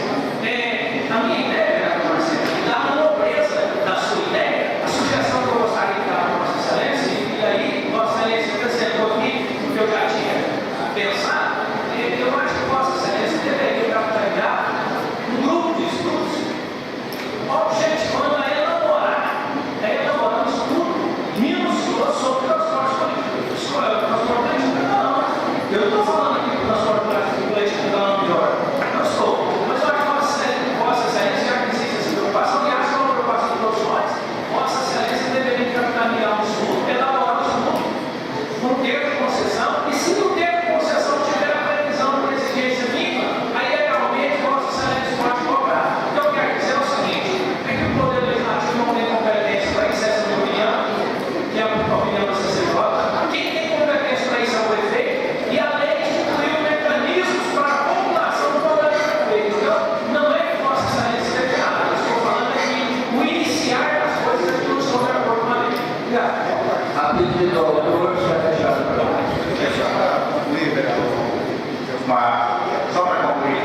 A minha ideia, vereador Marcelo, dá uma nobreza da sua ideia, a sugestão que eu gostaria de dar para Vossa Excelência, e aí Vossa Excelência acrescentou aqui o que eu já tinha pensado, eu acho que Vossa Excelência deveria capitalizar um grupo de estudos objetivando a elaborar um estudo minucioso sobre o transporte coletivo. Transporte coletivo não. Eu não estou falando aqui do transporte coletivo não melhor. Não estou. Mas eu acho que Vossa Excelência, já que existe essa preocupação, e acho que é uma preocupação de todos nós, Vossa Excelência deveria capitalizar um estudo, elaborar um estudo, um termo de concessão, e se no termo de concessão tiver a previsão de exigência mínima, aí legalmente Vossa Excelência pode cobrar. Então, eu quero dizer o seguinte, é que o Poder Legislativo não tem competência para isso, essa é a minha opinião, que é a opinião da CCJ. Quem tem competência para isso é o prefeito, e a lei instituiu mecanismos para a população poder fazer. Então, não é que Vossa Excelência esteja errado, eu estou falando é que o iniciar das coisas é que não estou de acordo com a lei. Obrigado. A pedido do autor, já fechado para lá. Mas, só para concluir,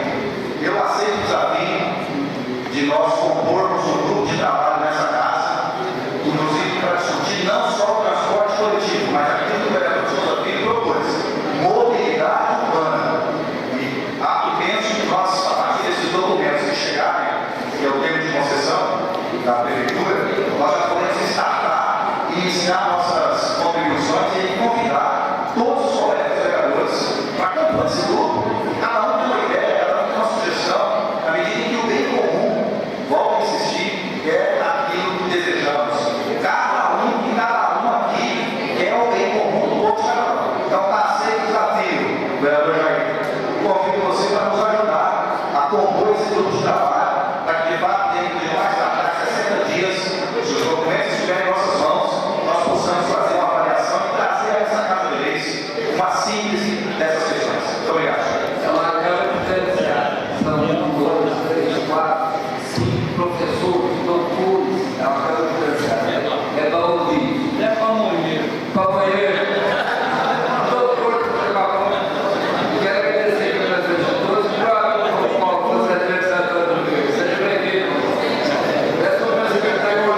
eu aceito o desafio de nós compormos um grupo de trabalho nessa casa, inclusive para discutir não só o transporte coletivo, mas aquilo que o vereador Souza Filho propôs, mobilidade urbana. E penso que nós, a partir desses documentos que chegarem, que é o termo de concessão da prefeitura, nós já podemos startar e iniciar nossas contribuições e convidar todos os colegas vereadores para compor esse grupo. Cada um tem uma ideia, cada um tem uma sugestão, à medida em que o bem comum, volto a insistir, é aquilo que desejamos. Cada um aqui é o bem comum do povo de Catalão. Então está aceito o desafio, vereador Jair. Convido você para nos ajudar a compor esse grupo de trabalho, para que de fato, dentro de mais tarde, 60 dias, se os documentos estiverem em nossas mãos, nós possamos fazer uma avaliação e trazer a essa Casa de Leis uma síntese dessas questões. Muito obrigado. É uma Câmara diferenciada. São 1, 2, 3, 4, 5 professores, doutores. É uma Câmara diferenciada. É para ouvir. É pamonheiro. Companheiro. Doutor, quero agradecer pela presença de todos. Paulo, você é adversário do Rio. Seja bem-vindo. Essa é uma secretária do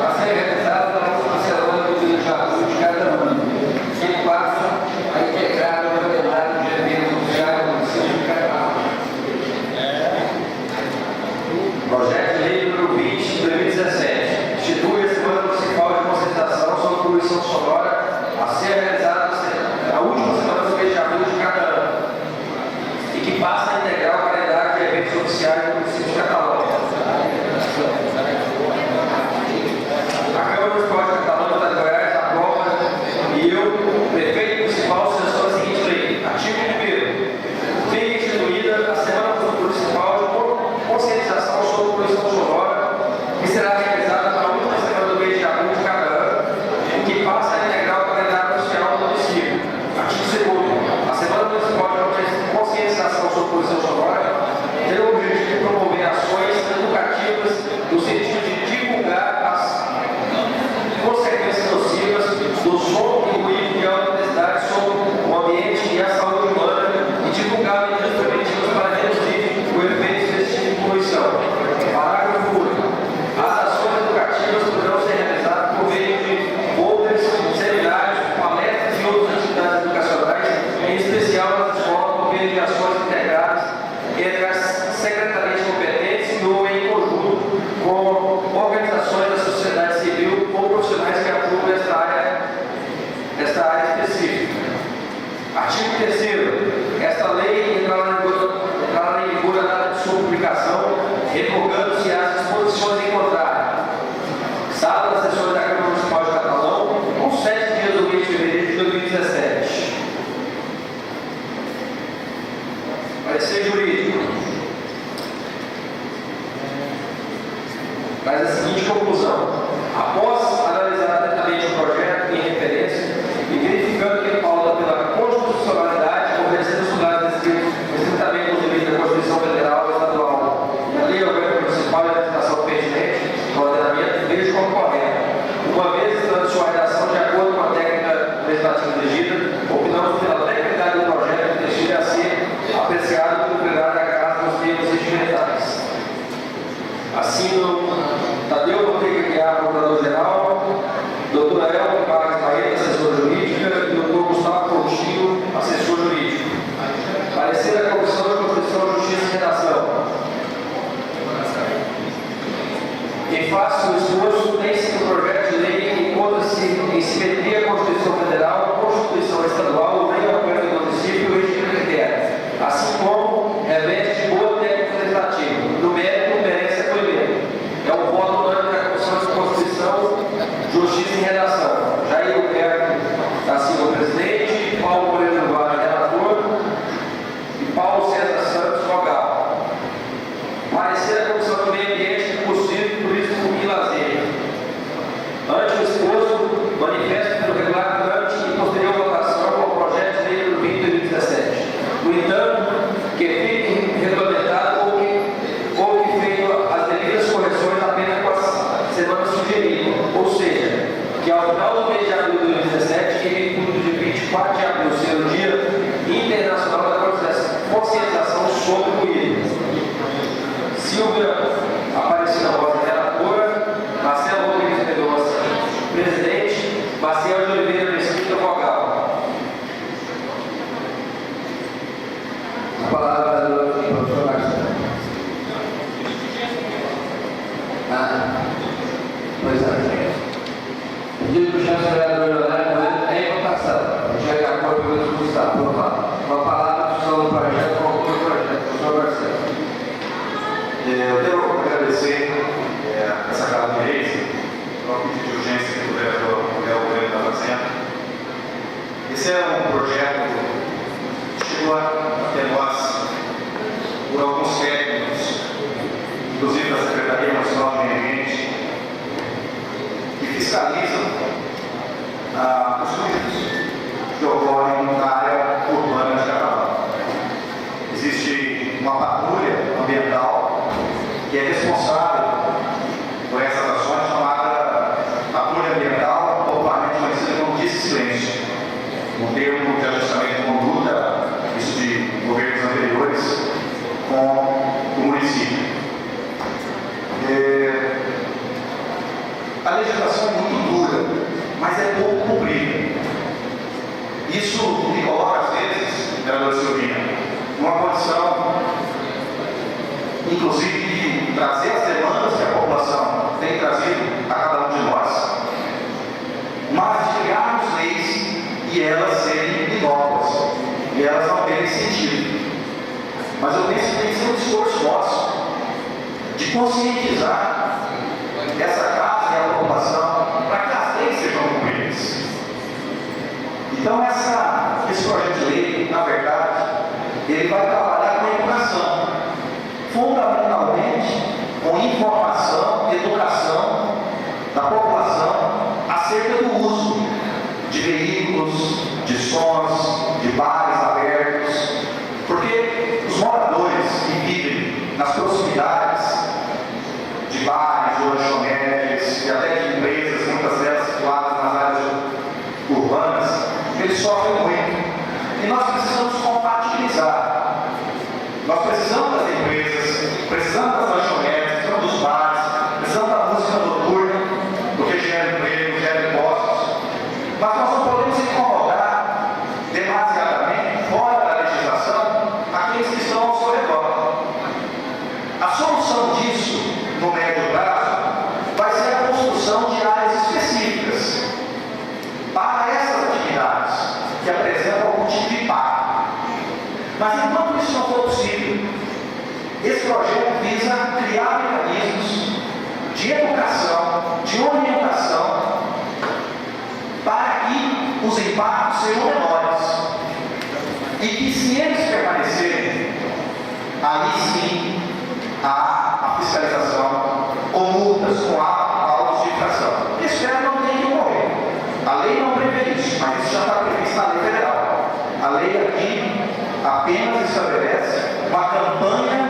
a ser realizada na última semana do dia de agosto de cada ano, que passa a integrar o calendário de eventos sociais do município de Catalão. Projeto de lei número 20 de 2017 institui a Semana Municipal de Conscientização sobre Poluição Sonora a ser realizada na última semana do mês de agosto de cada ano e que passa a integrar o calendário de eventos oficiais do município de Catalão. A Câmara Municipal de Catalão de Goiás aprova e eu, prefeito municipal, sanciono a seguinte lei. Artigo 1º. Fica instituída a Semana Municipal de Conscientização sobre Poluição Sonora, que será realizada na última semana do mês de agosto de cada ano, que passa a integrar o calendário oficial do município. Artigo 2º. A Semana Municipal de Conscientização sobre Poluição Sonora tem o objetivo de promover ações educativas no sentido de divulgar as consequências nocivas do som e ruído de alta intensidade sobre o ambiente e a saúde humana e divulgar medidas preventivas para reduzir o efeito desse tipo de poluição. Parágrafo único. As ações educativas poderão ser realizadas por meio de folders, seminários, palestras e outras atividades educacionais, em especial nas escolas, por meio de ações integradas entre as secretarias competentes ou em conjunto com organizações da sociedade civil ou profissionais que atuam nesta área específica. Artigo 3º. Esta lei entrará em vigor na data de sua publicação, revogando-se as disposições em contrário. Sala das sessões da Câmara Municipal de Catalão, com 7 dias do mês de fevereiro de 2017. Parecer jurídico. Traz a seguinte conclusão. Após analisar atentamente o projeto em referência e verificando que pauta pela constitucionalidade, obedecendo os lugares descritos estritamente nos limites da Constituição Federal e Estadual, a Lei Orgânica Municipal e a legislação pertinente do ordenamento, vejo como correto. Uma vez estando sua redação de acordo com a técnica legislativa exigida, opinamos pela tecnicidade do projeto que destina a ser apreciado pelo plenário da Casa nos termos regimentais. Assino Tadeu Ortega Guiar, Procurador-Geral, Dr. Elton Vargas Barreto, assessor jurídica, e Dr. Gustavo Coutinho, assessor jurídico. Parecer da Comissão de Constituição, Justiça e Redação. Em face do esforço, tem-se que o projeto de lei que encontra-se em simetria à Constituição Federal, à Constituição Estadual, Lei Orgânica do Município e o regime critério, assim como reveste de boa técnica legislativa. No mérito, merece acolhimento. É o voto unânime da Comissão de Constituição, Justiça e Redação. Jair Roberto da Silva, presidente, Paulo Moreira Vale, relator, e Paulo César Santos, vogal. Parecer da Comissão do Meio Ambiente, Possível, Turismo e Lazer. Ante o exposto, manifesto pelo regular trâmite e posterior votação ao projeto de lei número 20 de 2017. No entanto, Esse é um projeto que chegou até nós por alguns técnicos, inclusive da Secretaria Nacional do Meio Ambiente, que fiscalizam os ruídos que ocorrem na área urbana de Catalão. Existe uma patrulha ambiental que é responsável por essas ações, chamada patrulha ambiental, popularmente conhecida como Silêncio, um termo de ajustamento de conduta, isso de governos anteriores, com o município. A legislação é muito dura, mas é pouco cumprida. Isso me coloca, às vezes, vereador Silvina, numa condição, inclusive, de trazer as demandas que a população tem trazido a cada um de nós, mas de criarmos leis e elas serem inócuas, e elas não terem sentido. Mas eu penso que tem que ser um esforço nosso de conscientizar essa casa e a população para que as leis sejam cumpridas. Então, esse projeto de lei, na verdade, ele vai trabalhar com a educação, fundamentalmente com informação e educação da população acerca do uso de veículos, de sons, de bares abertos, porque os moradores que vivem nas proximidades de bares, de lanchonetes e até de empresas, muitas delas situadas nas áreas urbanas, eles sofrem muito. E nós precisamos compatibilizar. Nós precisamos das empresas, precisamos das lanchonetes, precisamos dos bares, precisamos da música noturna, porque gera emprego, gera impostos. Mas nós não podemos incomodar demasiadamente, fora da legislação, aqueles que estão ao seu redor. A solução disso, no médio prazo, vai ser a construção de áreas específicas para essas atividades que apresentam algum tipo de impacto. Mas enquanto isso não for possível, esse projeto visa criar mecanismos de educação, de orientação, para que os impactos sejam menores. E que, se eles permanecerem, aí sim há a fiscalização com multas, com autos de infração. Espero não tenha que ocorrer. A lei não prevê isso, mas isso já está previsto na lei federal. A lei aqui apenas estabelece uma campanha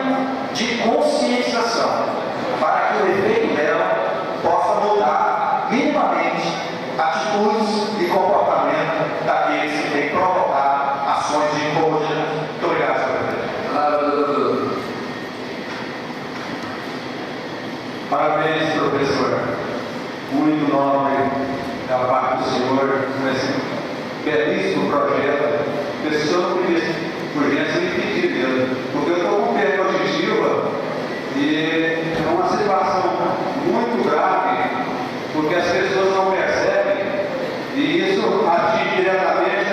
de conscientização para que o efeito dela possa mudar minimamente atitudes e comportamento daqueles que têm provocado ações de incomodidade. Muito obrigado, senhor presidente. Parabéns, professor. Muito nobre da parte do senhor nesse belíssimo projeto. Pessoa que urgência me pedir mesmo, porque eu estou com perda auditiva e é uma situação muito grave, porque as pessoas não percebem e isso atinge diretamente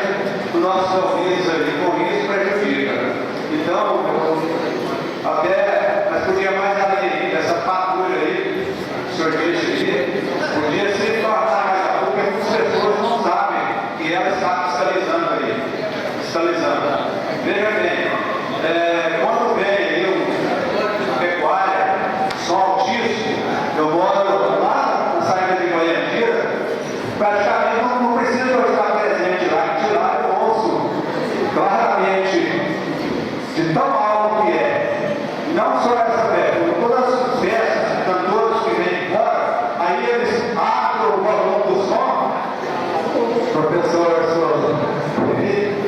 os nossos ouvidos ali, com isso prejudica. Então, nós podíamos mais além dessa patrulha aí, o senhor disse aqui, podia se tornar mais a boca, porque as pessoas não sabem que ela está fiscalizando aí. Fiscalizando. Veja bem, quando vem aí uma pecuária, som altíssimo, eu moro lá na saída de Goiânia, praticamente não preciso estar presente lá, que de lá eu ouço claramente de tão alto que é. Não só essa festa, todas as festas, cantores que vêm de fora, aí eles abrem o volume do som. Professor Souza,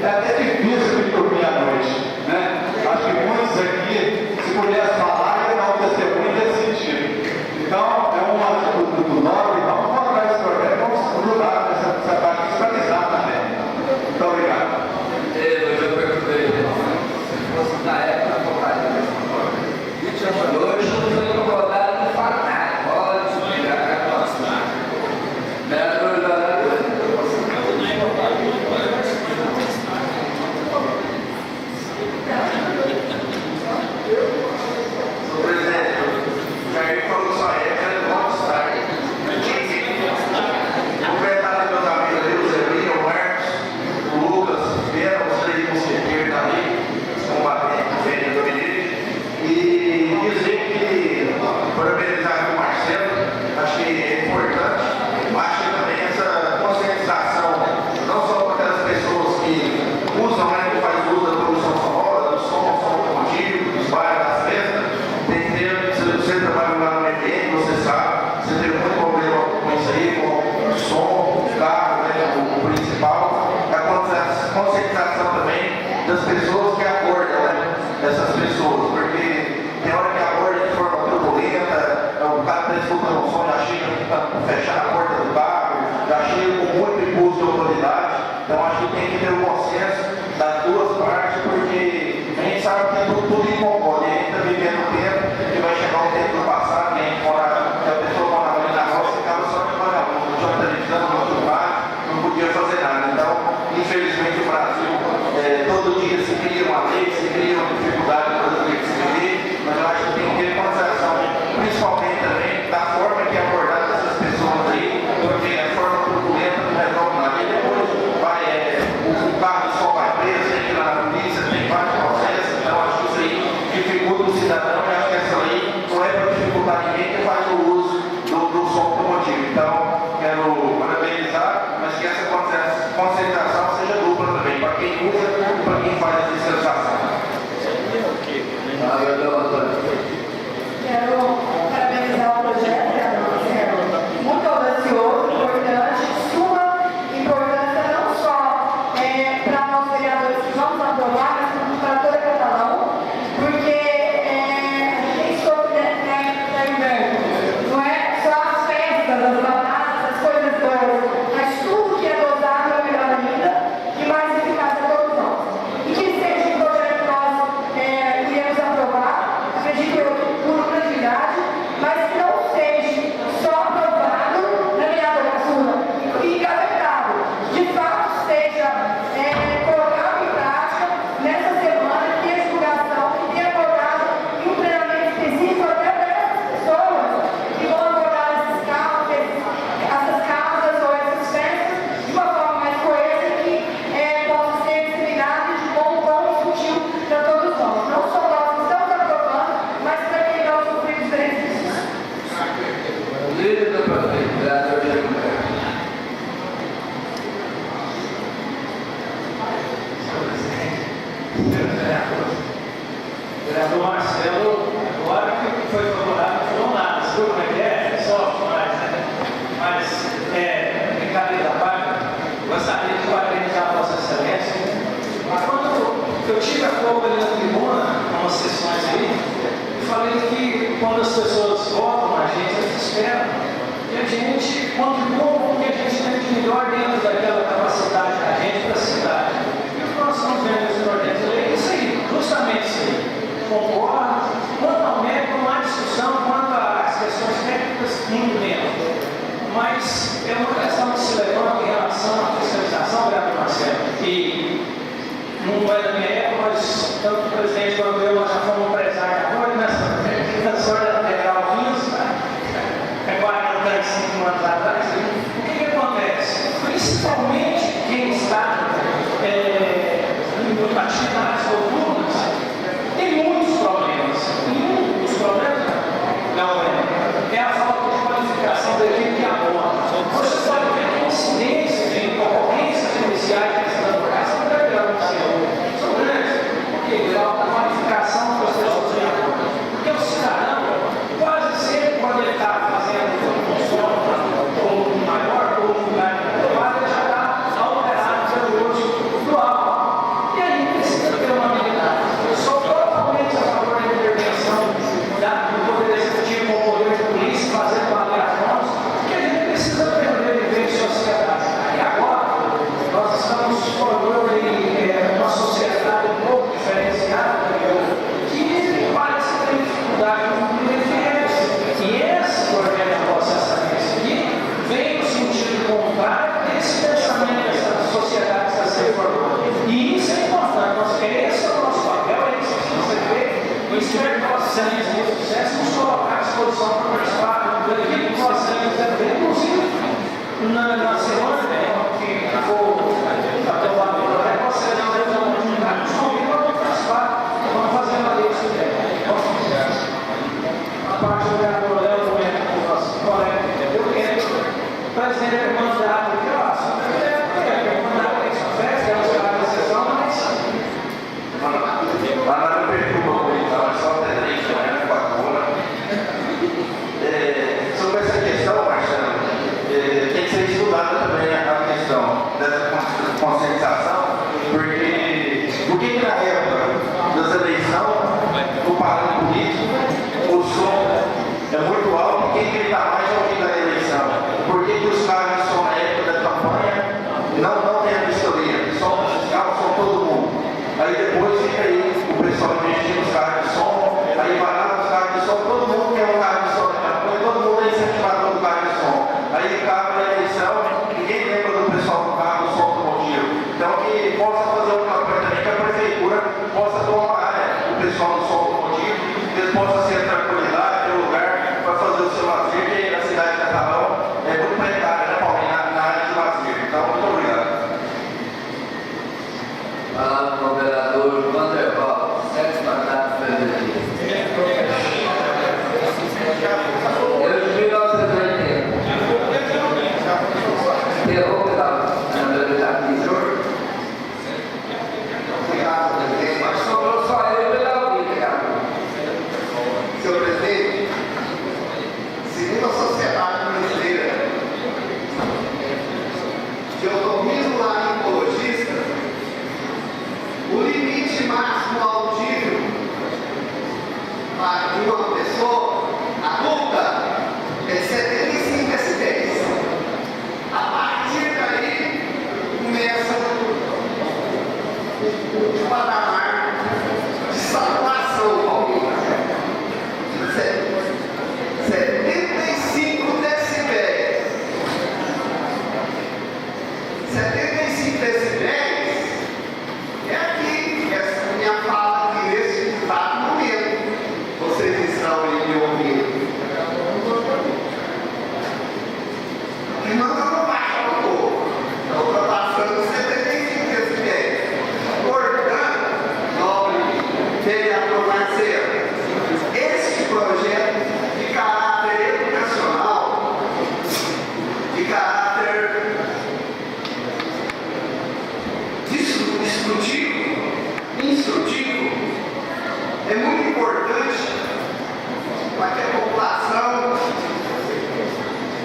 é até difícil de dormir à noite, né? Acho que das pessoas que abordam, né? Essas pessoas, porque tem hora que aborda de forma turbulenta, o cara está escutando o som, já chega para fechar a porta do carro, já chega com muito impulso de autoridade. Então acho que tem que ter um consenso das duas partes, porque a gente sabe que tudo incomoda, e a gente está vivendo um tempo que vai chegar um tempo do passado, que a pessoa morava ali na roça e ficava só de vagabundo, não tinha televisão, não tinha rádio, não podia fazer nada. Então, infelizmente, o Brasil, todo dia se cria uma lei, se cria uma dificuldade para os brasileiros se viver, mas eu acho que tem que ter consideração, principalmente também, da forma que é abordada essas pessoas aí, porque a forma turbulenta não resolve nada. E depois o carro do sol vai preso, tem que ir lá na polícia, tem vários processos, então acho que isso aí dificulta o cidadão, e acho que essa lei não é para dificultar ninguém que faz o uso do som automotivo. Então, quero parabenizar, mas que essa concentração seja dupla também, para quem usa e para quem faz a dispensação. Quero parabenizar o projeto, muito audacioso, importante, suma importância não só para nós vereadores que vamos aprovar, mas como para toda Catalão, porque a gente sofre na inverno. Não é só as festas, as baladas, as coisas boas, mas tudo que é dosado é melhor ainda e mais eficaz para todos nós. E que seja um projeto que nós iremos aprovar, acredito eu, por unanimidade, mas que não seja só aprovado na vereadora Caçula e engavetado. De fato, seja colocado em prática nessa semana, que tenha divulgação, que tenha abordado em um treinamento específico até para essas pessoas que vão abordar essas casas ou essas festas de uma forma mais coesa que possa ser disseminada de bom e sutil para todos nós. Não só nós que estamos aprovando, mas para quem não sofre os benefícios. Líder do prefeito, vereador Diego Melo. Vereador Marcelo, agora que foi favorável, não falou nada. Sabe como é que é? Só mais, né? Mas, brincadeira à parte, gostaria de parabenizar a Vossa Excelência. Mas quando eu tive a fogo ali na tribuna, umas sessões aí, eu falei que quando as pessoas votam na gente, elas esperam que a gente contribua com o que a gente tem de melhor dentro daquela capacidade da gente para a cidade. E o que nós estamos vendo nesse projeto de lei é isso aí, justamente isso aí. Concordo, totalmente, não há discussão quanto às questões técnicas, muito menos. Mas é uma questão que se levanta em relação à fiscalização, vereador Marcelo, e não é da minha época, mas tanto o presidente quanto eu, nós já fomos empresários agora, nessa hora federal 15, é 45 anos atrás. O que acontece? Principalmente quem está em atividades noturnas, tem muitos problemas. E um dos problemas não é a falta de qualificação da equipe que aborda. Você pode ver incidências em ocorrências iniciais dessa natureza, não deve virar um senhor. São grandes, porque falta qualificação. ele possa fazer uma campanha também que a prefeitura possa tomar, o pessoal do Sol Automotivo, eles possam ter tranquilidade, ter lugar para fazer o seu lazer, que a cidade de Catalão é muito precária, né, Paulinho, na área de lazer. Então, muito obrigado. Palavra para o vereador Vanderval, 7 mandatos federais. Eu de 1980. Derrubou na verdade, Obrigado, presidente. mas sobrou só eu pela vida. Senhor presidente, segundo a Sociedade Brasileira de Automobilismo Laringologista, o limite máximo audível para uma pessoa adulta é 75 decibéis. A partir daí começa o patamar de saturação, Paulinho. 75 decibéis. 75 decibéis é aqui, essa é a minha fala aqui nesse exato momento. Vocês estão aí me ouvindo. E não baixa um pouco. Eu estou passando 75 decibéis. Portanto, nobre vereador Marcelo, este projeto de caráter educacional, de caráter instrutivo, é muito importante para que a população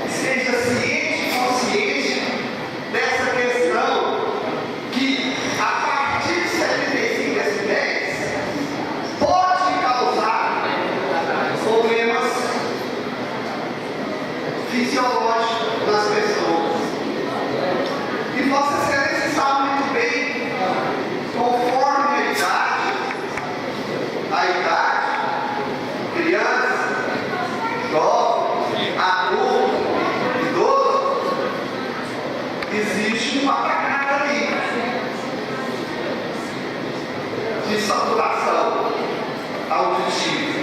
seja ciente e consciente dessa questão que, a partir de 75 decibéis, pode causar problemas fisiológicos nas pessoas. E Vossa Excelência sabe muito bem, conforme a idade, criança, jovem, adulto, idoso, existe uma pegada ali de saturação auditiva.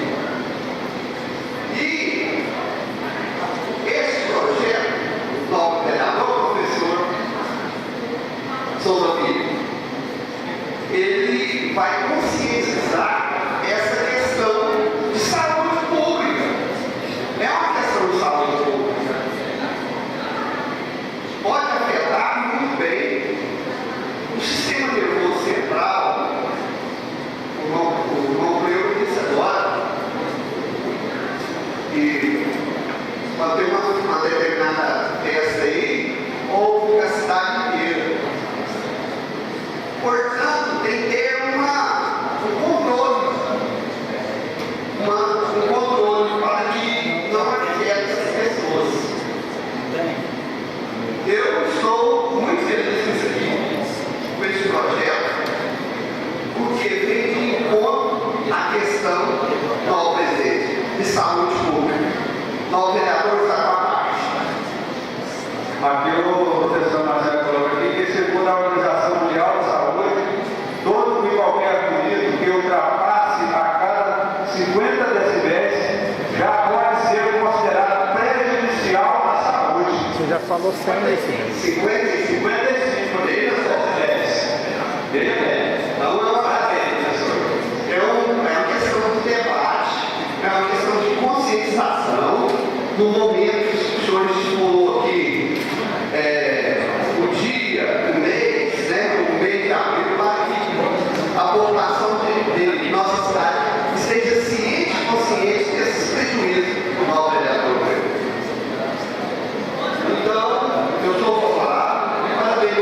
E esse projeto, o novo vereador, professor Souza Filho, ele vai conscientizar essa questão de saúde pública. É uma questão de saúde pública. Pode afetar muito bem o sistema nervoso central, o núcleo decisório. E quando tem uma determinada peça aí, ouve a cidade inteira. Portanto, tem que ter um controle para que não afete essas pessoas. Eu estou muito feliz nisso aqui, com esse projeto, porque vem de encontro à questão do presidente de saúde pública. Novo vereador está com a parte. Aqui o professor Marcelo falou aqui que segundo a Organização Mundial de Saúde, todo e qualquer ruído que ultrapasse a cada 50 decibéis já pode ser considerado prejudicial à saúde. Você já falou 100 decibéis. 50 e 55 deles, veja bem, não é uma é uma questão de debate, é uma questão de conscientização. No momento que os senhores estipulou aqui, o dia, o mês, né, o mês de abril, para que a população de nossa cidade esteja ciente e consciente desses prejuízos do novo vereador. Então, eu sou favorável e parabéns.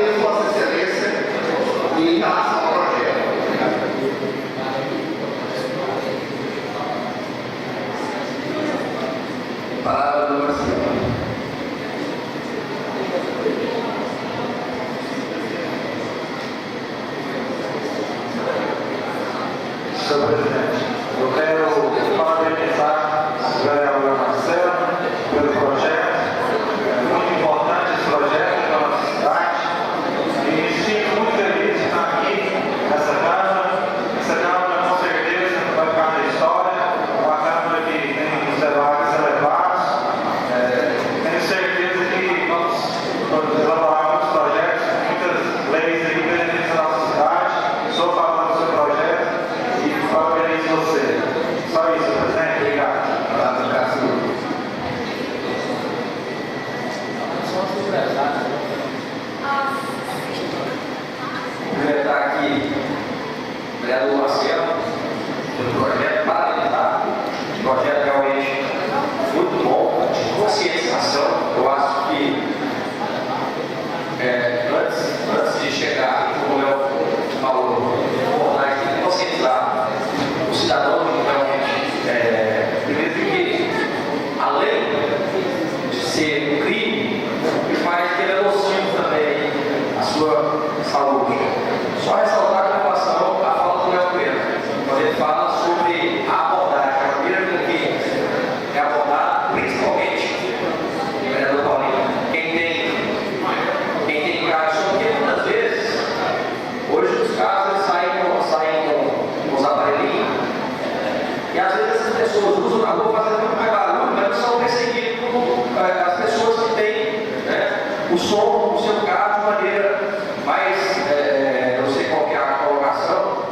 Só ressaltar com relação à fala do Léo Coelho, quando ele fala sobre a abordagem, a maneira com que é abordado, principalmente o vereador Paulinho, quem tem caso, porque muitas vezes, hoje os casos saem com os aparelhinhos, e às vezes essas pessoas usam na rua fazendo muito mais barulho, mas não são perseguidos como as pessoas que têm, né, o som no seu carro de maneira mais, não sei qual que é a colocação,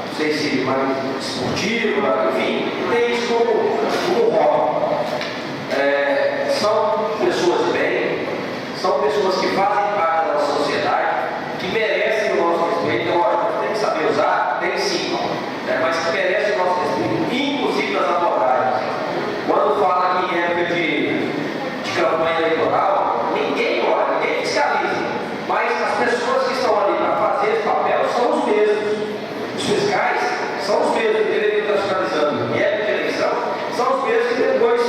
não sei se mais esportiva, enfim, tem isso como hobby. São pessoas de bem, são pessoas que fazem parte da nossa sociedade, que merecem o nosso respeito. Então, lógico, tem que saber usar, tem sim, mas que merecem o nosso respeito, inclusive nas abordagens. Quando fala aqui em época de campanha eleitoral, ninguém olha, ninguém fiscaliza, mas as pessoas que estão ali para fazer esse papel são os mesmos. Os fiscais são os mesmos que deveriam estar fiscalizando em época de eleição, são os mesmos que depois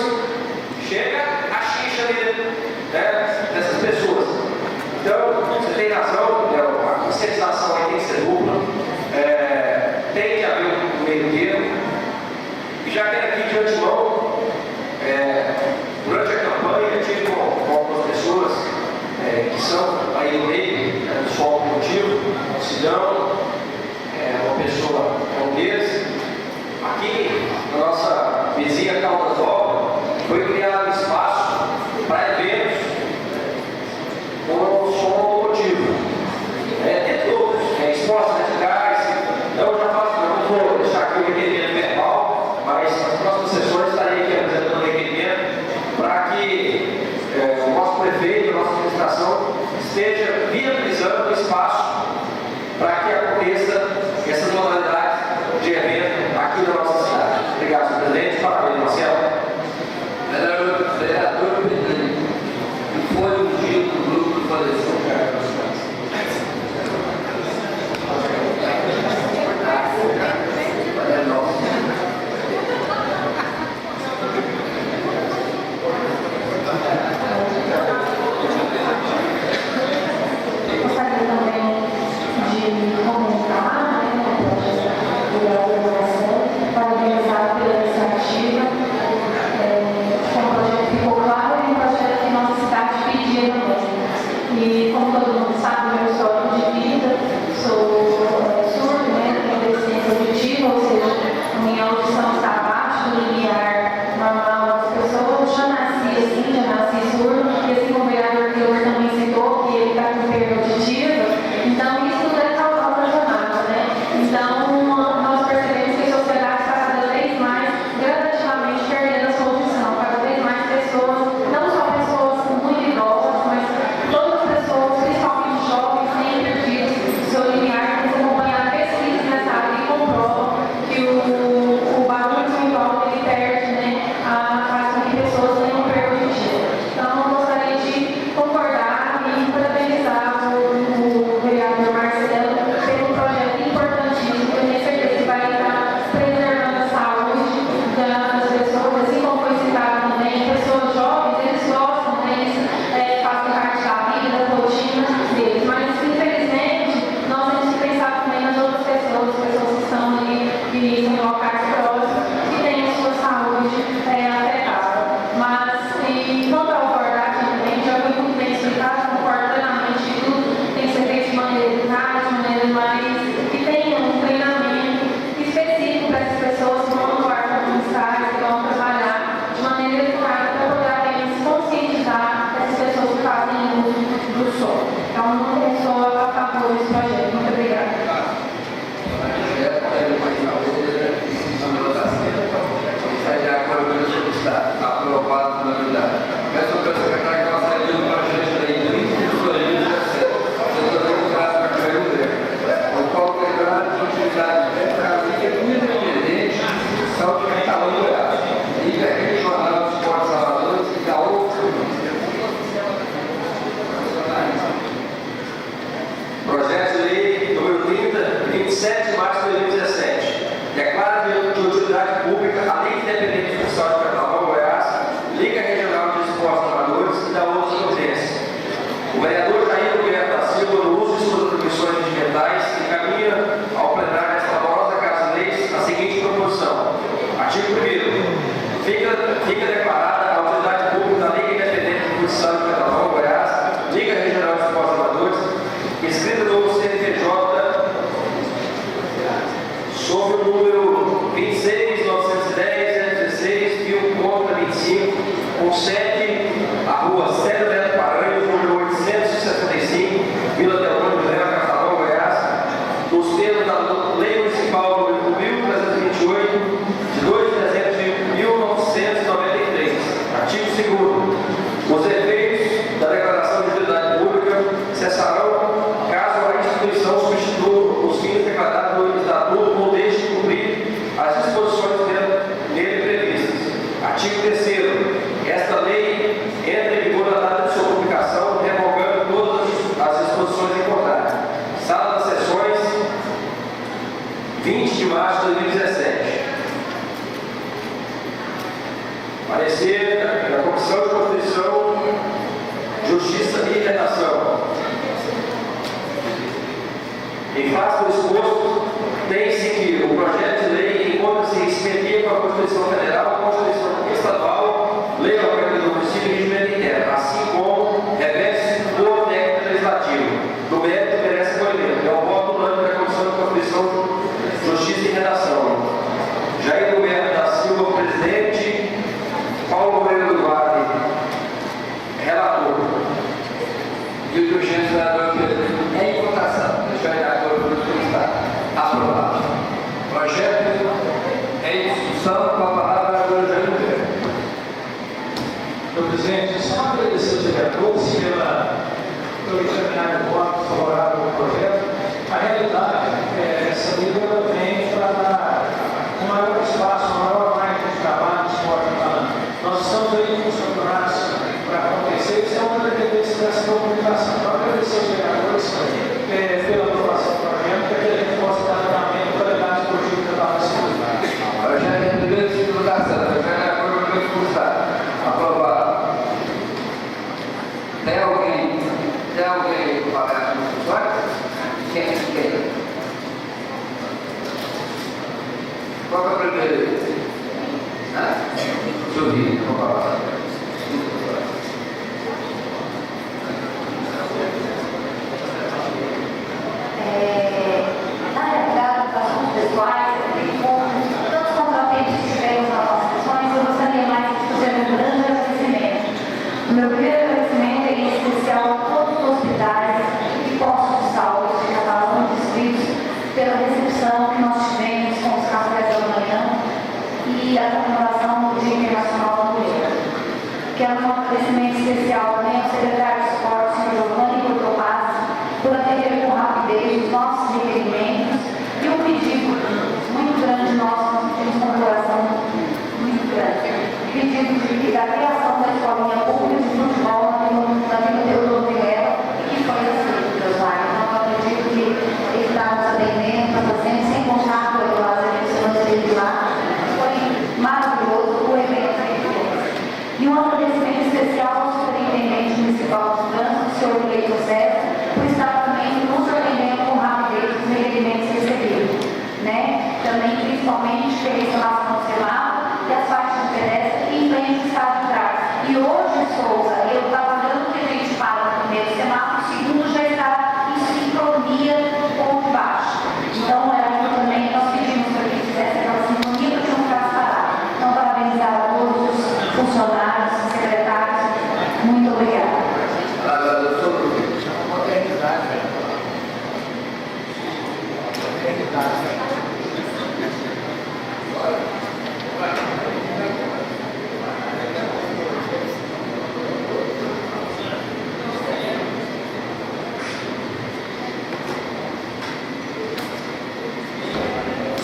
chega a xixa ali, né, dessas pessoas. Então, você tem razão, a conscientização aí tem que ser dupla, tem que haver um meio termo, e já quero aqui de antemão, durante a campanha, eu tive com algumas pessoas que são aí no meio do foco motivo, Sidão, uma pessoa como eles. Aqui, na nossa vizinha Caldas Novas, foi criado um espaço para eventos com som automotivo. Tem todos, esportes radicais. Então, eu já faço, não vou deixar aqui o requerimento verbal, mas nas próximas sessões estarei da Lei Municipal número 1328, de 2 de dezembro de 1993. Artigo 2º. Os efeitos da declaração de utilidade pública cessarão caso a instituição substitua os fins declarados no Estatuto ou deixe de cumprir as disposições nele previstas. Artigo 3º. Esta lei entra em vigor na data de sua publicação, revogando todas as disposições em contrário. Sala das Sessões, 20 de março de 2017. Parecer da Comissão de Constituição, Justiça e Redação. Em face do exposto, tem-se que o projeto de lei encontra-se em simetria com a Constituição Federal, a Constituição Estadual, Lei Orgânica do Município e Regimento Interno, assim como reveste do técnico legislativo. No mérito, merece acolhimento. É o voto unânime da Comissão de Constituição, Justiça e Redação. Jair Roberto da Silva, presidente. Paulo Moreira do Vale, relator. E o urgente vereador em votação. Os vereadores do Estado. Aprovado. Projeto em discussão, com a palavra a vereadora Jair Roberto. Senhor presidente, só agradecer aos vereadores pelo examinar o voto favorável ao projeto. A realidade, essa lei vem para dar um maior espaço, uma maior margem de trabalho, esporte falando. Nós estamos aí com os campeonatos para acontecer, isso é uma das tendências dessa comunicação. Então, agradecer aos vereadores pela aprovação do projeto, para que a gente possa dar andamento para a qualidade esportiva da nossa cidade. Projeto em primeira discussão. Vereador Rodrigo Expulsado. Aprovado. Tem alguém para as discussões? Quem? Qual é o primeiro? Subir, vou falar. Na realidade, os assuntos pessoais, com tantos contratempos que tivemos nas nossas sessões, eu gostaria mais de fazer um grande agradecimento. O meu primeiro agradecimento é em especial a todos os hospitais e postos de saúde de cada um dos distritos pela recepção que nós tivemos com os cafés da manhã e a comemoração do Dia Internacional da Mulher. Quero um agradecimento especial também ao secretário de Esporte, Sr. Giovanni Cortopaz, por atender com rapidez os nossos requerimentos e um pedido muito grande nosso, nós pedimos com um coração muito grande. Pedido da criação da escolinha pública de futebol na Vila Teodoro Vilela, que foi aceito, meus pais. Então, eu acredito que ele está nos atendendo, está fazendo, sem contar com ele lá, de lá. Foi maravilhoso o evento que ele fez. E um agradecimento especial ao superintendente municipal de trânsito, senhor Cleiton César, por estar também nos atendendo com rapidez os requerimentos recebidos. Também, principalmente, pela instalação do semáforo e as faixas de pedestre e empenho que está de trás. E hoje, Souza, eu estava olhando que a gente para no primeiro semáforo, o segundo já está em sincronia com o de baixo. Então, também nós pedimos para que fizesse aquela sincronia para que não ficasse parado. Então, parabenizar a todos os funcionários, secretários. Muito obrigada.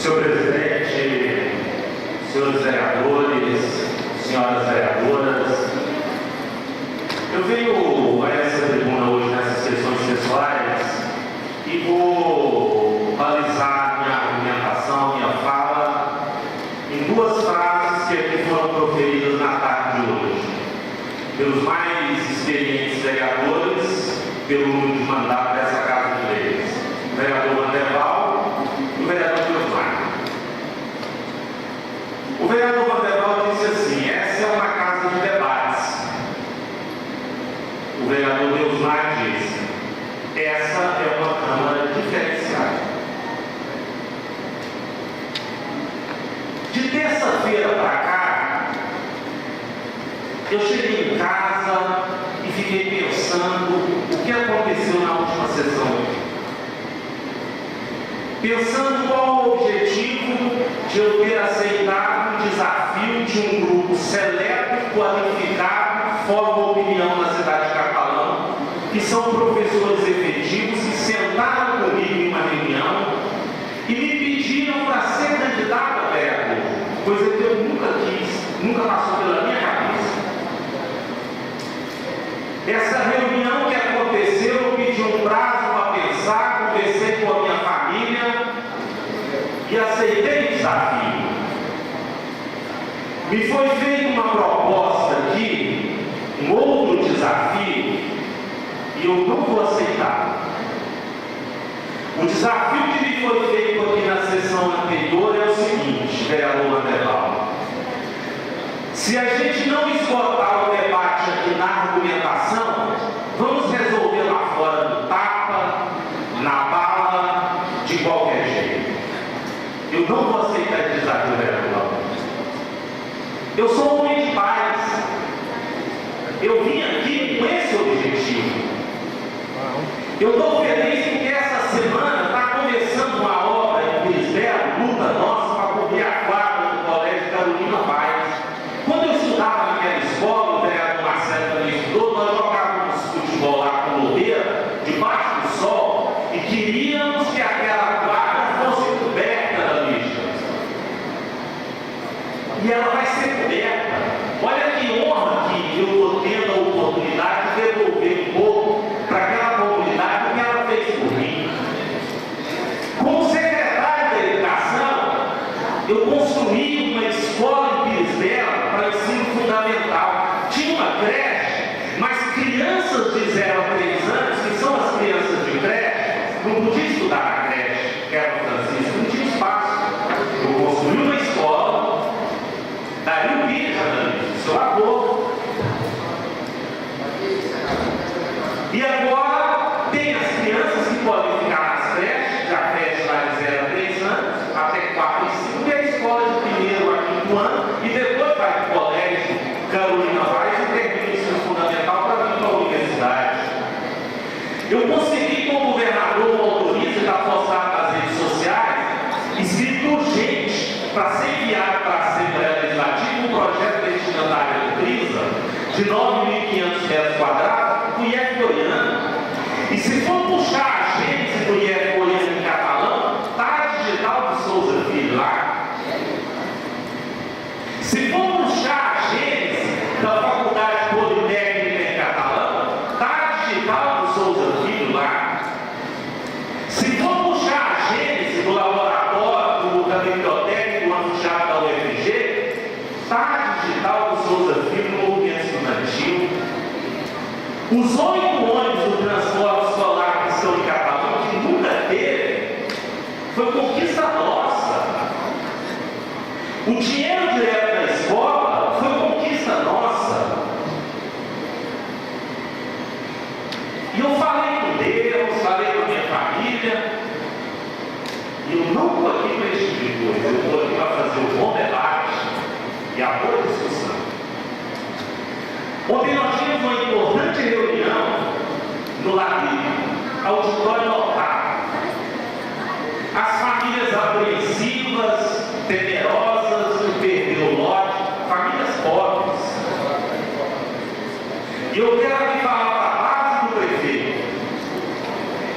Senhor presidente, senhores vereadores, senhoras vereadoras, eu venho a essa tribuna hoje nessas questões pessoais e vou balizar minha argumentação, minha fala, em duas frases que aqui foram proferidas na tarde de hoje, pelos mais experientes vereadores, pelo número de mandato dessa Casa de Leis, o vereador Vanderval e o vereador Giovanni. O vereador Vanderval disse assim: essa é uma casa de debates. O vereador Deusmar disse: essa é uma Câmara diferenciada. De terça-feira para cá, eu cheguei em casa e fiquei pensando o que aconteceu na última sessão. pensando qual o objetivo de eu ter aceitado o desafio de um grupo seleto e qualificado, forma opinião na cidade de Catalão, que são professores efetivos, que sentaram comigo em uma reunião e me pediram para ser candidato a vereador, coisa que eu nunca quis, nunca passou pela minha cabeça. Essa reunião que aconteceu, eu pedi um prazo para pensar, conversei com a minha família e aceitei o desafio. Me foi feita uma proposta aqui, um outro desafio, e eu não vou aceitar. O desafio que me foi feito aqui na sessão anterior é o seguinte, vereador Mandeval. Se a gente não esgotar o debate aqui na argumentação, vamos resolver lá fora no tapa, na bala, de qualquer jeito. Eu não vou aceitar esse desafio, vereador. Eu sou um homem de paz. Eu vim aqui com esse objetivo. Eu estou feliz porque essa semana está começando uma obra em Brisbane, luta nossa, para cobrir a quadra do Colégio Carolina Paz. Quando eu estudava naquela escola, o vereador Marcelo também estudou, nós jogávamos futebol lá com lobeira, debaixo do sol, e queríamos que aquela quadra fosse coberta da lixa. E ela vai ser coberta. Olha que honra que eu estou tendo a oportunidade de devolver um pouco para aquela comunidade o que ela fez por mim. Como secretário da Educação, eu construí uma escola em Pires Bela para ensino fundamental. Tinha uma creche, mas crianças de 0 a 3 anos, que são as crianças de creche, não podiam estudar na creche, que era o Francisco, não tinha espaço. Eu construí uma escola, daí o Pires, seu avô. E agora tem as crianças que podem ficar nas creches, já creche lá de 0 a 3 anos, até 4 e 5, e a escola de 1º a 5º ano, e depois vai para o colégio Carolina Paz e termina o ensino fundamental para vir para a universidade. Eu consegui, como governador, uma autoriza, já postado nas redes sociais, escrito urgente, para ser enviado para a Assembleia Legislativa um projeto destinatário de CRISA de 9.500 metros quadrados para o IF Goiânia. E se for puxar a gênese do IF Goiânia em Catalão, está a Digital de Souza Filho lá. Se for puxar a gênese da Faculdade Politécnica em Catalão, está a Digital de Souza Filho lá. Se for puxar a gênese do laboratório, da biblioteca, do anfiteatro da UFG, está a Digital de Souza Filho no movimento estudantil. Os 8 ônibus do transporte escolar que estão em Catalão, que nunca teve, foi conquista nossa. O dinheiro direto da escola foi conquista nossa. E eu falei com Deus, falei com a minha família, e eu não estou aqui para este tipo de coisa, eu estou aqui para fazer um bom debate e a boa discussão. Ontem nós tivemos uma importante reunião no Ladrilho, auditório lotado. As famílias apreensivas, temerosas de perder o lote, famílias pobres. E eu quero aqui falar para a base do prefeito.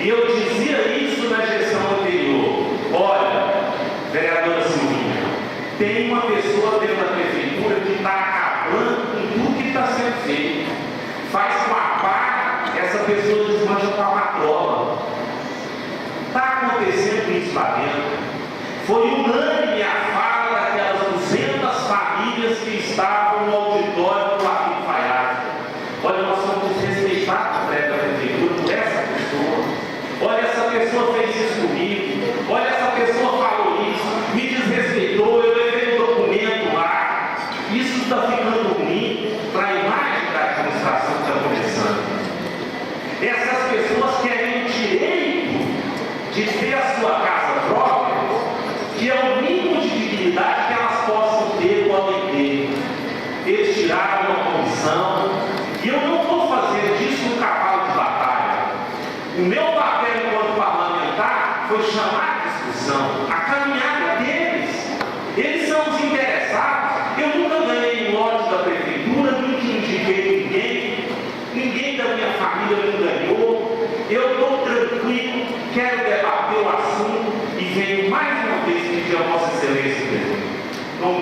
E eu dizia isso na gestão anterior. Olha, vereadora Silvinha, tem uma pessoa dentro da prefeitura que está acabando com tudo que está sendo feito. Faz com a pá, essa pessoa desmancha com a matrola. Está acontecendo isso lá dentro. Foi unânime a fala daquelas 200 famílias que estavam no auditório do Largo Faiado. Olha, nós somos desrespeitados na prefeitura por essa pessoa. Olha, essa pessoa fez isso comigo. Olha, essa pessoa falou isso, me desrespeitou, eu levei um documento lá. Isso está ficando ruim para a imagem da administração que está começando. Essas pessoas querem o direito de ter a sua casa própria, que é o mínimo de dignidade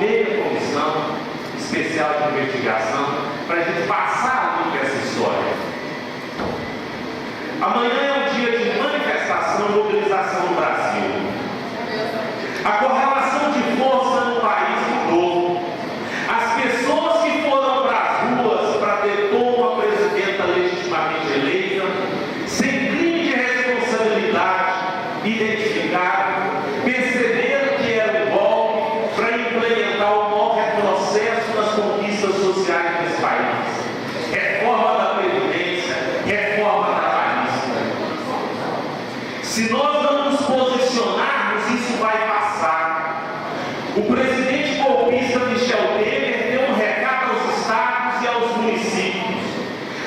formei a comissão especial de investigação para a gente passar a limpo essa história. Amanhã é um dia de manifestação e mobilização no Brasil. A correlação de força no país mudou. As pessoas que foram para as ruas para depor uma presidenta legitimamente eleita, sem crime de responsabilidade, identificaram, perceberam que era um golpe para implementar o maior retrocesso nas conquistas sociais desse país. Reforma da Previdência, reforma trabalhista. Se nós não nos posicionarmos, isso vai passar. O presidente golpista Michel Temer deu um recado aos estados e aos municípios.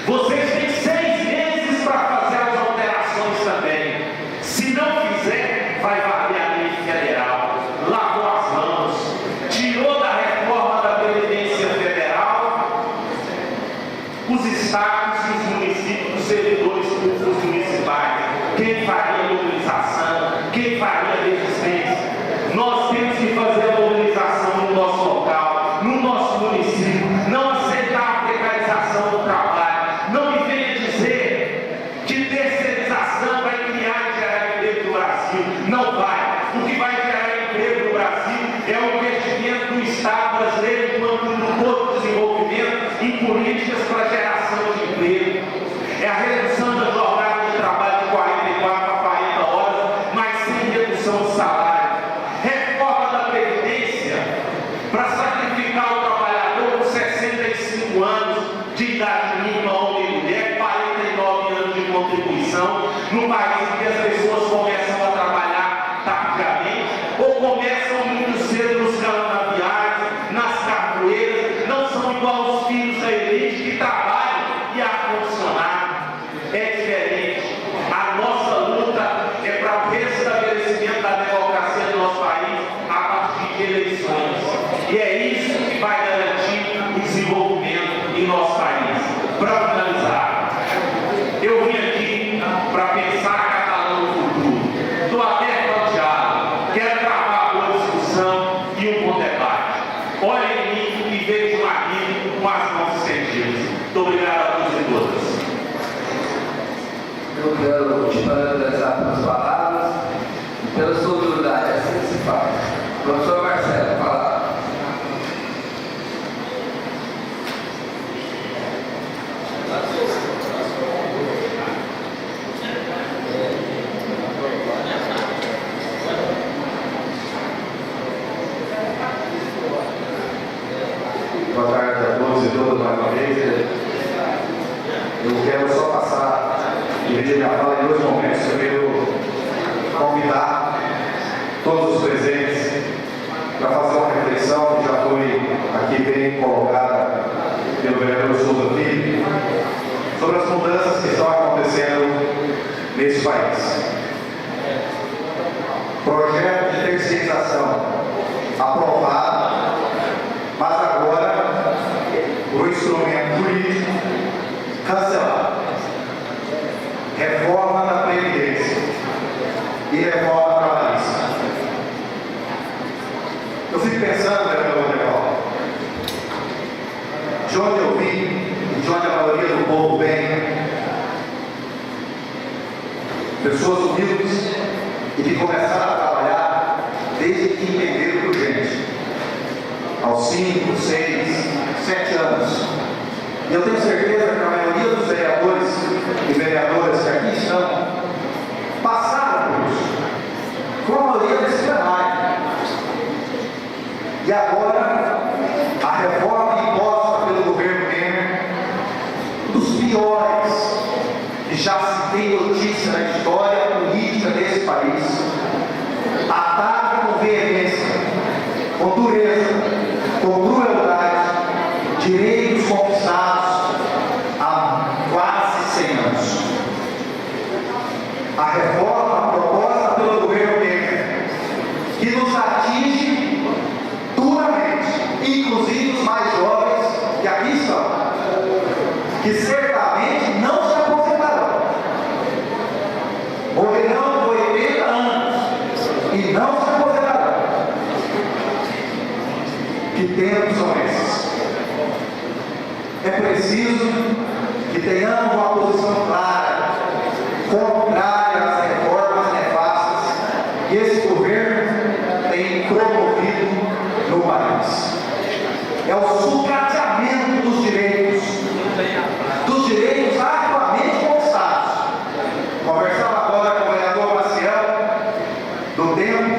Vocês têm 6 meses para fazer as alterações também. Se não fizer, vai valer a lei federal. Lavou as mãos, tirou da reforma da Previdência Federal os estados e os municípios, os servidores públicos municipais. Quem faria mobilização? Quem faria resistência? Nós temos que fazer a mobilização no nosso local, no nosso município, não aceitar a precarização do trabalho. Não me venha dizer que terceirização vai criar e gerar emprego no Brasil. Não vai. O que vai gerar emprego no Brasil é o investimento do Estado brasileiro enquanto no todo o desenvolvimento em políticas para geração de emprego. É a redução da jornada de trabalho de 44 a 40 horas, mas sem redução de salário. Reforma da Previdência para sacrificar o trabalhador com 65 anos de idade mínima, homem e mulher, 49 anos de contribuição, no país em que as pessoas começam a trabalhar tardiamente ou começam muito cedo nos canaviais, nas capoeiras, não são igual os filhos da elite que trabalham e ar-condicionado. É diferente. A nossa luta é para o restabelecimento da democracia do nosso país a partir de eleições. E é isso que vai garantir o desenvolvimento em nosso país. Para finalizar, eu vim aqui para pensar a Catalão no futuro. Estou aberto ao diálogo, quero travar uma boa discussão e um bom debate. Olhem em mim e vejam um amigo com as mãos estendidas. Muito obrigado a todos e todas. Eu quero te parabenizar pelas palavras e pela sua humildade, assim que se faz. Professor Marcelo, palavra. Boa tarde a todos e todas mais uma vez. Eu quero só passar, dividir minha fala em 2 momentos. Eu quero convidar todos os presentes para fazer uma reflexão que já foi aqui bem colocada pelo vereador Souza Filho, sobre as mudanças que estão acontecendo nesse país. Projeto de terceirização aprovado, mas agora o instrumento político cancelado. Reforma da Previdência e reforma trabalhista. Eu fico pensando, vereador Rodrigo, de onde eu vim e de onde a maioria do povo vem, pessoas humildes e que começaram a trabalhar desde que entenderam por gente, aos 5, 6, 7 anos. E eu tenho certeza que a maioria dos vereadores e vereadoras que aqui estão passaram por isso, com a maioria desse plenário. E agora, a reforma imposta pelo governo Temer, dos piores que já se tem notícia na história política desse país, ataca com veemência, com dureza, com crueldade, direitos conquistados há quase 100 anos. A reforma proposta pelo governo Temer, que nos atinge duramente, inclusive os mais jovens que aqui estão, que certamente não se aposentarão, morrerão com 80 anos e não se aposentarão. Que tempos são esses? É preciso que tenhamos uma posição clara, contrária às reformas nefastas que esse governo tem promovido no país. É o sucateamento dos direitos arduamente conquistados. Conversava agora com o vereador Maciel, do tempo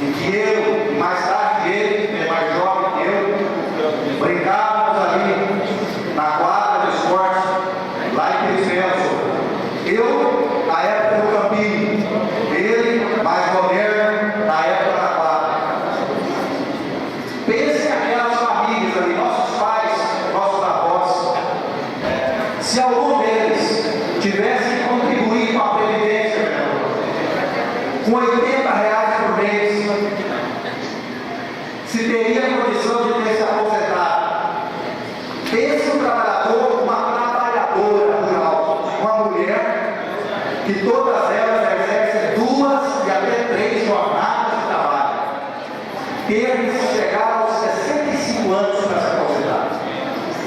em que eu, mais tarde que ele é mais jovem que eu, brincávamos ali na quadra de esporte, lá em Pirifelso. Eu, na época do campinho, ele, mais moderno, na época da quadra. Pensem aquelas famílias ali, nossos pais, nossos avós, se algum deles tivesse que contribuir com a Previdência, com R$80 por mês, se teria condição de ter se aposentado. Pense um trabalhador, uma trabalhadora rural, uma mulher, que todas elas exercem 2 e até 3 jornadas de trabalho. Ter que chegar aos 65 anos para se aposentar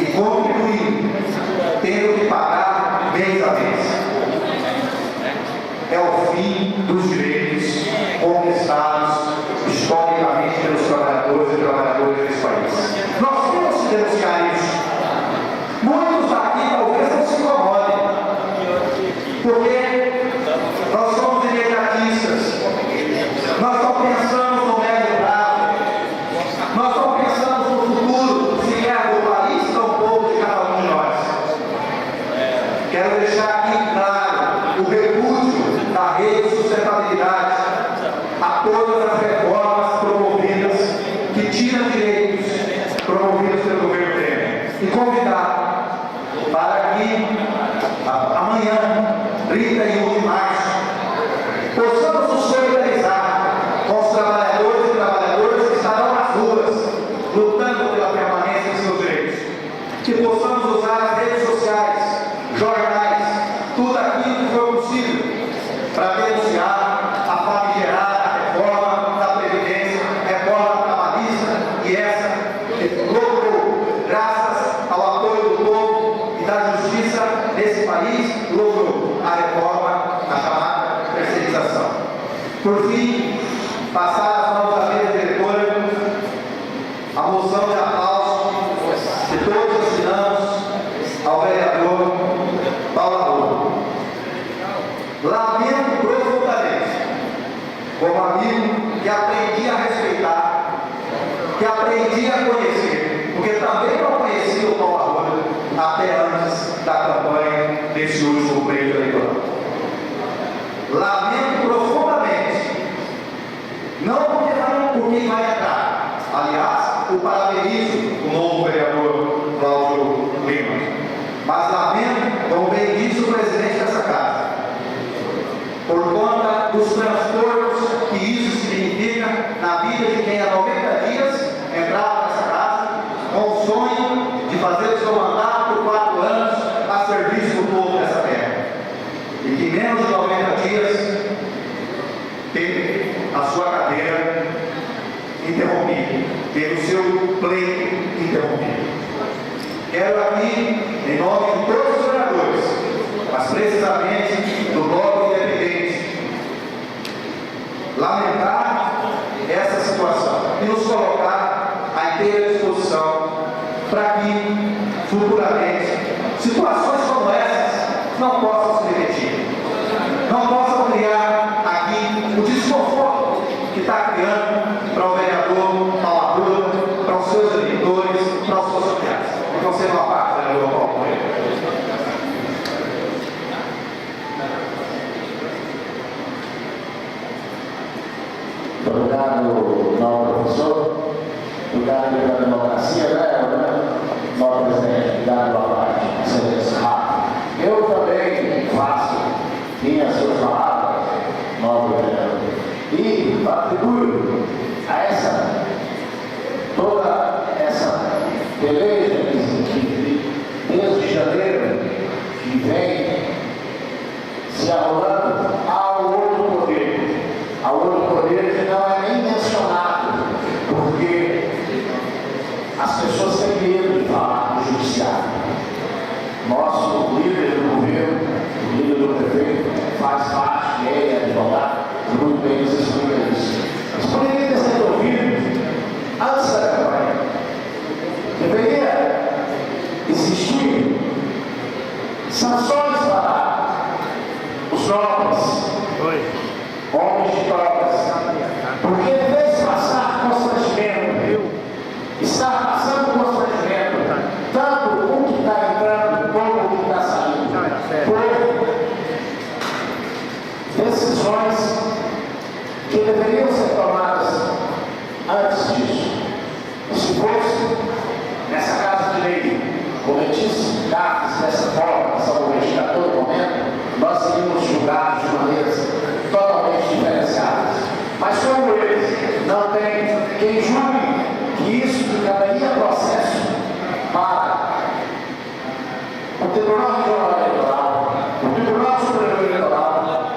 e contribuir, tendo que pagar mês a mês. É o fim dos direitos conquistados historicamente pelos trabalhadores e trabalhadoras desse país. Nós temos que denunciar isso. Muitos aqui talvez não se incomodem, porque nós somos imediatistas, nós não pensamos no médio prazo, nós não pensamos no futuro, sequer do país, tampouco de cada um de nós. Quero deixar aqui claro o repúdio da rede de sustentabilidade a todas as reformas promovidas que tiram direitos promovidos pelo governo Temer e convidar para que amanhã, 31 de março, possamos nos solidarizar com os trabalhadores e trabalhadoras que estarão nas ruas lutando pela permanência de seus direitos. Que possamos usar as redes sociais, jornais, tudo aquilo que for possível para denunciar a famigerada reforma da Previdência, reforma trabalhista, e essa que logrou, graças ao apoio do povo e da justiça desse país, logrou a reforma, a chamada terceirização. Por fim, passar as mãos da mesa diretora, a moção de aplauso que todos assinamos ao vereador Paulo Arruda. Lamento profundamente, como amigo que aprendi a respeitar, que aprendi a conhecer, porque também não conhecia o Paulo Arruda até antes da campanha desse último pleito eleitoral. Lamento profundamente, não porque vai entrar. Aliás, o parabenizo o novo vereador Cláudio Lima, mas lamento, como bem disse o presidente dessa casa, por conta dos transtornos que isso significa na vida de quem há 90 dias entrava nessa casa com o sonho de fazer o seu mandato por 4 anos a serviço do povo dessa terra. E que em menos de 90 dias teve a sua cadeira interrompida, teve o seu pleito interrompido. Quero aqui, em nome de todos os vereadores, mas precisamente do Bloco Independente, lamentar essa situação e nos colocar à inteira disposição para que, futuramente, situações como essas não possam se repetir, não possam criar aqui o desconforto que está criando para o vereador Paulo Arruda, para os seus eleitores, para os seus familiares. Então, sendo uma parte, vereador Paulo Arruda. Obrigado, novo professor. Obrigado pela democracia, né? Novo presidente, obrigado pela parte. Excelência rápida. Eu também faço minhas suas palavras, novo vereador. E atribuo a toda essa beleza que desde janeiro que vem se arrolando ao outro poder que não é nem mencionado, porque não tem quem julgue que isso ficaria processo para o Tribunal Regional Eleitoral, o Tribunal Superior Eleitoral,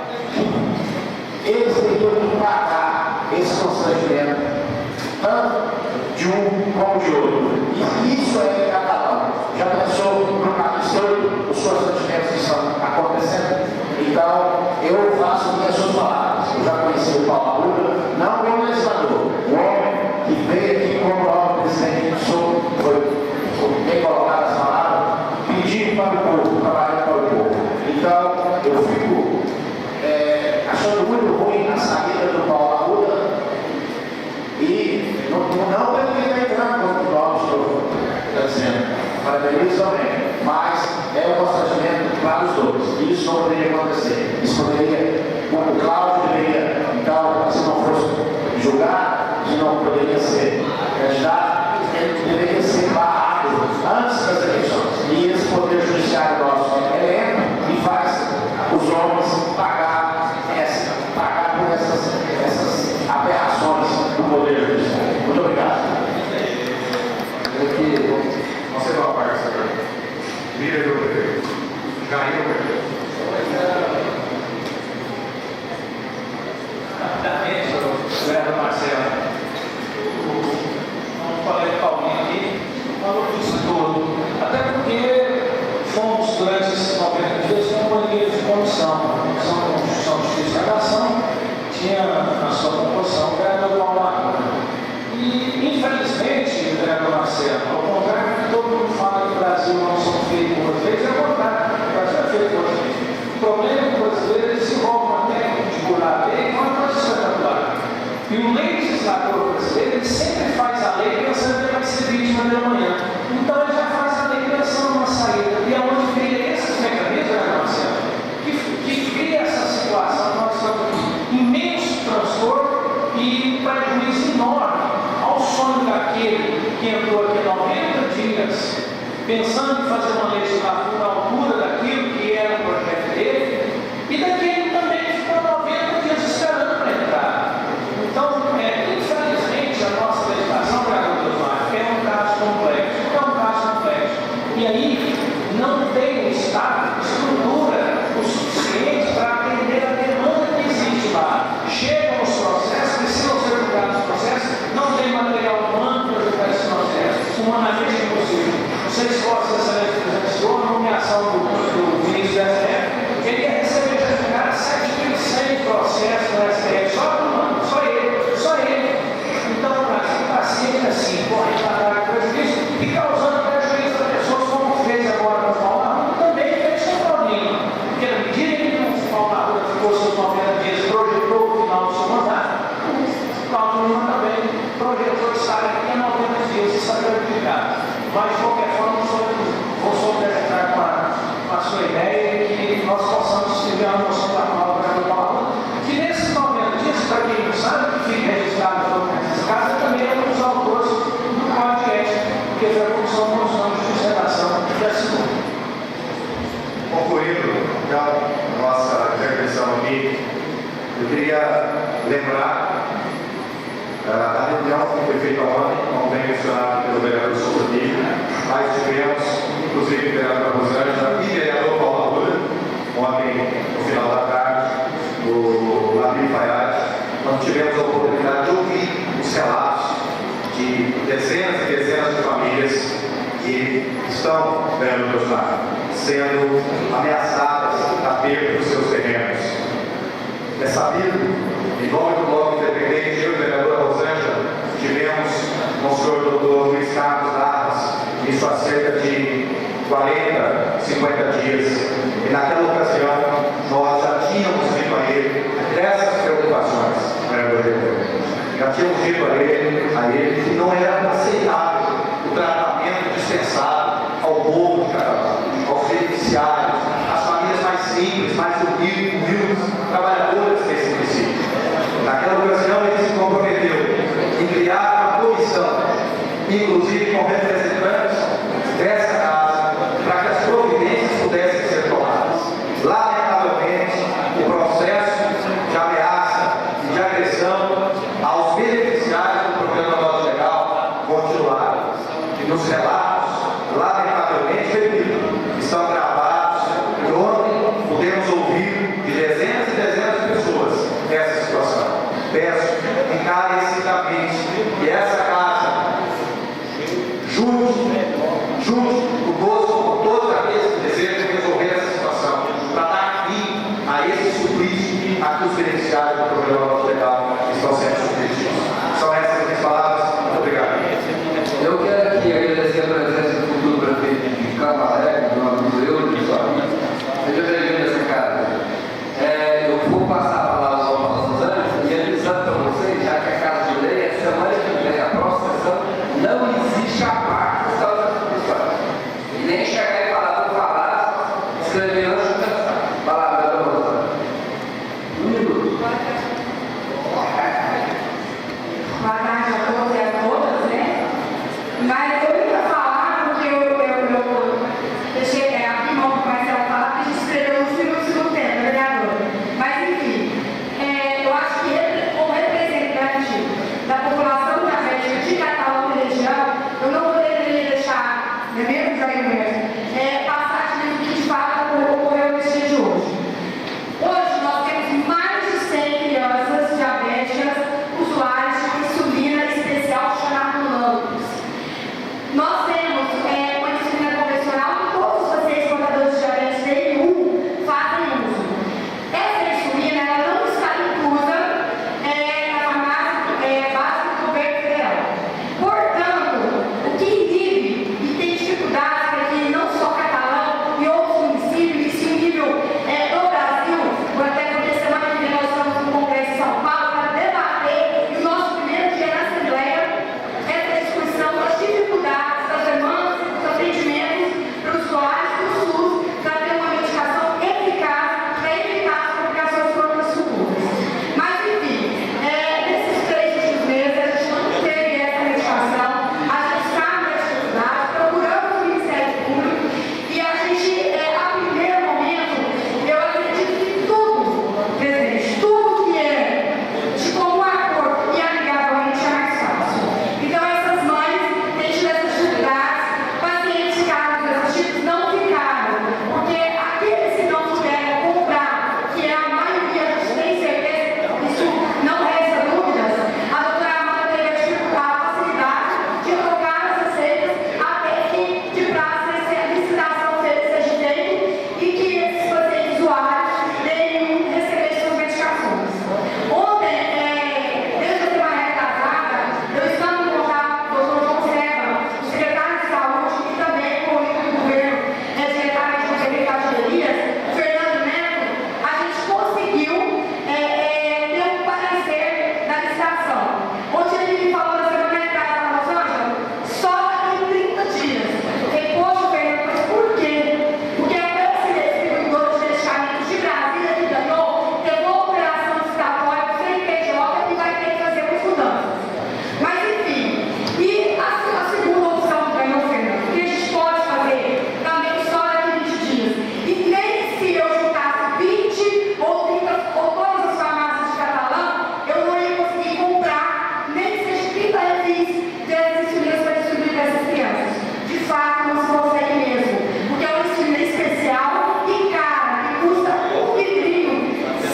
eles teriam que pagar esse constrangimento, tanto de um como de outro. E isso é catalão. Já pensou no caso histórico, os constrangimentos que estão acontecendo? Então, eu faço minhas suas palavras. Eu já conheci o Paulo Arruda, não como legislador, o homem que veio aqui como novo presidente do Sul, foi bem colocado as palavras, pedindo para o povo, trabalhando para o povo. Então, eu fico achando muito ruim a saída do Paulo Arruda e não pelo que está entrando como nós está dizendo, parabenizo também, mas é um constrangimento para os dois. Isso não poderia acontecer. Isso poderia, o Cláudio deveria, então, se não fosse julgar, se não poderia ser candidato, ele deveria ser barrado antes das eleições. E esse poder judiciário nosso é lento e faz os homens pagar por essas aberrações do poder judiciário. Muito obrigado. Você vai apagar essa pergunta. Mira do prefeito. Ganhou o prefeito. Rapidamente, Roberto Marcelo. Como falei de Paulinho aqui, falou disso tudo. Até porque fomos, durante esses 90 dias, companheiros de comissão. A Comissão de Constituição, Justiça e Redação tinha na sua composição o vereador Paulo Arruda. E, infelizmente, vereador Marcelo, ao contrário do que todo mundo fala que o Brasil não são feitos por efeitos, é o contrário. O Brasil é feito por efeitos. O problema é que o brasileiro desenvolve uma técnica de burlar a lei com uma coisa espetacular. E o legislador brasileiro, ele sempre faz a lei pensando que ele vai ser vítima de amanhã. Então ele já faz a lei pensando numa saída. E aonde cria esses mecanismos, né, Marcelo, que cria essa situação, nós estamos em imenso transtorno e prejuízo enorme ao sonho daquele que entrou aqui 90 dias pensando em fazer uma legislatura à altura daquilo que era o projeto dele e daquele também que ficou 90 dias esperando para entrar. Então, infelizmente, a nossa legislação, é um caso complexo. E aí, não tem o Estado estrutura o suficiente para atender a demanda que existe lá. Chegam os processos, precisam ser julgados os processos, não tem material humano para julgar esse processo. Humanamente impossível. Não sei se Vossa Excelência presenciou a nomeação do ministro do STF. Ele ia receber já de cara 7.100 processos no STF, só ele. Então, o Brasil está sempre assim, correndo atrás do prejuízo e causando prejuízo a pessoas, como fez agora com o Paulo Arruda, também fez com o Paulinho. Porque na medida que o Paulo Arruda ficou seus 90 dias, projetou o final do seu mandato, o Paulo também projetou estar aqui em 90 dias e está prejudicado. Mas, de qualquer forma, vou solidariedade com a sua ideia e que nós possamos escrever uma moção da palavra para o Paulo, que nesses 90 dias, para quem não sabe, que fica registrado nessas casas, também é um dos autores do podcast, porque foi a Comissão de Constituição, Justiça e Redação que assinou. Concluindo então a nossa intervenção aqui, eu queria lembrar a reunião que foi feita ontem, como bem mencionado pelo vereador Souza aqui. Nós tivemos, inclusive, o vereador Rosângela e o vereador Paulo Arruda, ontem, no final da tarde, no Labir Fayad, nós tivemos a oportunidade de ouvir os relatos de dezenas e dezenas de famílias que estão, vereador Bolsonaro, sendo ameaçadas a perda dos seus terrenos. É sabido, em nome do Bloco Independente, eu e o vereador Rosângela tivemos com o senhor doutor Luiz Carlos Darras, isso há cerca de 40, 50 dias. E naquela ocasião, nós já tínhamos dito a ele dessas preocupações, vereador Rosângela. Já tínhamos dito a ele que não era aceitável o tratamento dispensado ao povo de Catalão, aos beneficiários, às famílias mais simples, mais humildes, trabalhadoras desse município. Naquela ocasião, ele se comprometeu em criar uma comissão, inclusive com representantes dessa casa, para que as providências pudessem ser tomadas. Lamentavelmente, o processo de ameaça e de agressão aos beneficiários encarecidamente que essa casa, junto conosco, com todos aqueles que desejam resolver essa situação, para dar fim a esse suplício a que os beneficiários do programa legal estão sendo submetidos. São essas as minhas palavras. Muito obrigado. Eu quero aqui agradecer a presença do futuro prefeito de Campo Alegre, do amigo Euler, seja bem-vindo a essa casa. Eu vou passar a palavra ao Paulo Suzano e avisando para vocês, já que a Casa de Lei é semana que vem, a próxima sessão, não existe a parte das instituições. E nem chegar e falar por falar, escrever antes de pensar. Palavra da Rosana. 1 minuto. Boa tarde a todos e a todas, né? Mas eu ia falar, porque eu deixei abrir mão para o Marcelo falar, porque a gente escreveu no segundo tempo, vereador. Mas, enfim, eu acho que como representante da população da América de Catalão e região, eu não poderia deixar, não é mesmo, Jair Mesmo, passar de que de fato ocorreu nesse dia de hoje. Hoje nós temos mais de 100 crianças diabéticas usuários de insulina especial chamada Lambus. Nós temos uma insulina convencional que todos vocês, portadores de diabetes tipo 1, fazem uso. Essa insulina ela não está inclusa na farmácia básica do governo federal. Portanto, o que inibe e tem dificuldade para que não só Catalão e outros municípios, e sim nível do Brasil, até porque semana que vem nós estamos no Congresso de São Paulo para debater, e o nosso primeiro dia na Assembleia, essa discussão das dificuldades, das demandas, dos atendimentos para os usuários do SUS, para ter uma medicação eficaz, para evitar as complicações crônicas futuras. Mas, enfim, nesses 3 últimos meses, a gente não teve essa medicação, a gente sabe das dificuldades, procuramos o Ministério Público, e a gente, a primeiro momento, eu acredito que tudo, presidente, tudo que é de comum acordo e amigavelmente é mais fácil. Então, essas mães têm tido essas dificuldades, pacientes caros desses tipos não ficaram, porque aqueles que não puderam comprar, que é a maioria, a gente tem certeza, isso não resta dúvidas, a doutora Amanda teve a facilidade de trocar as receitas até que de prazo a licitação seja feita e que esses pacientes usuários venham receber suas medicações. Ontem, desde a semana retrasada, eu estava em contato com o Dr. João Serra, o secretário de Saúde, e também com o líder do governo, secretário de Secretaria de Elias, Fernando Neto, a gente conseguiu ter um parecer da licitação, onde ele me falou na semana retrasada, Rosângela, só daqui 30 dias. Eu falei, poxa, Fernando, mas por quê? Porque a distribuidora de medicamentos de Brasília que ganhou, levou a operação licitatória para o CNPJ e vai ter que fazer algumas mudanças. Mas, enfim, e a segunda opção que ganhou, Fernando, que a gente pode fazer também só daqui 20 dias. E nem se eu juntasse 20 ou 30 ou todas as farmácias de Catalão, eu não ia conseguir comprar nem que seja 30 refis dessas insulinas para distribuir para essas crianças. De fato, não se consegue mesmo, porque é uma insulina especial e cara, que custa um vidrinho,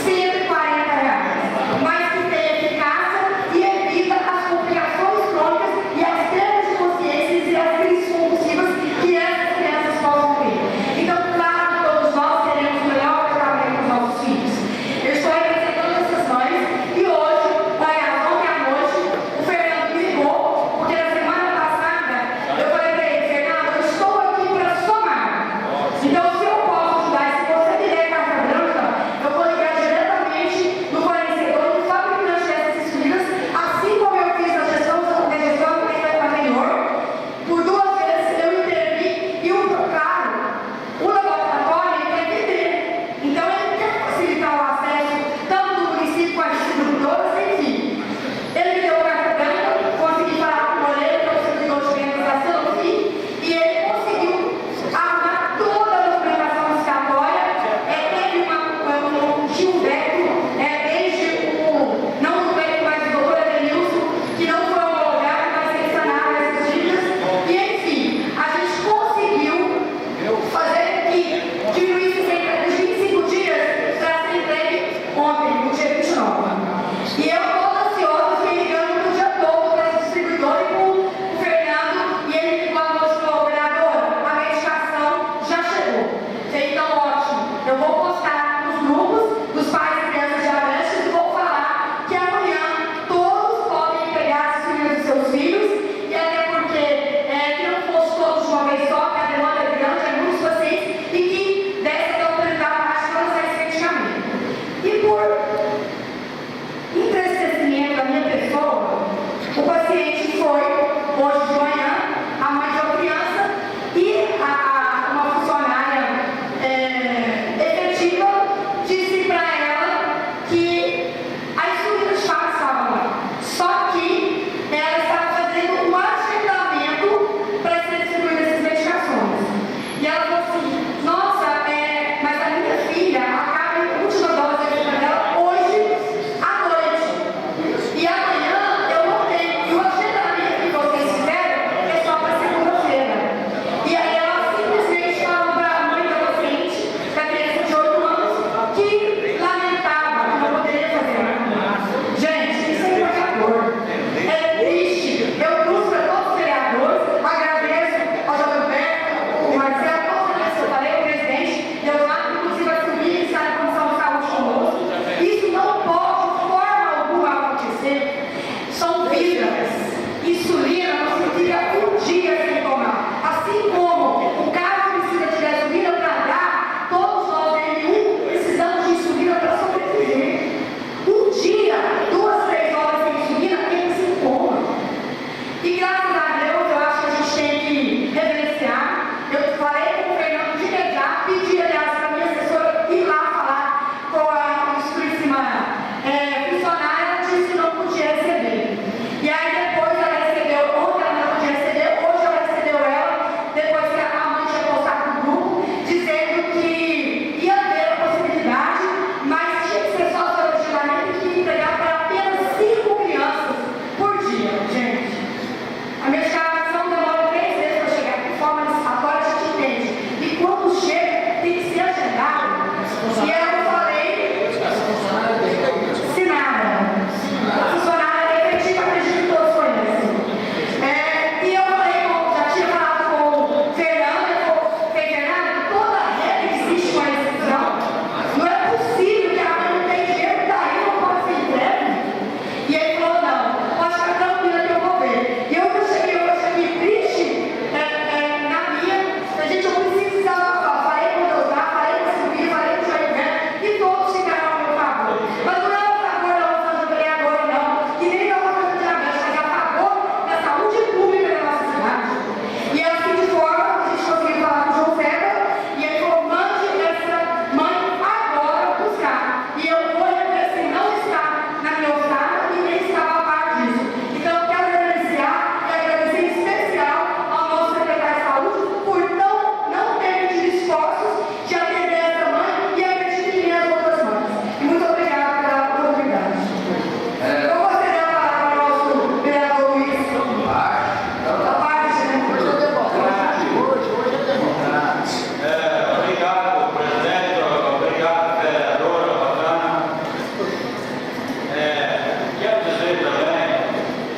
R$140, mas que tem eficácia e evita as complicações crônicas e as perdas de consciência e as crises convulsivas que essas crianças possam ter. Então, claro que todos nós queremos o melhor tratamento para os nossos filhos. Eu estou representando essas mães e hoje, ontem à noite, o Fernando me ligou, porque na semana passada eu falei para ele, Fernando, eu estou aqui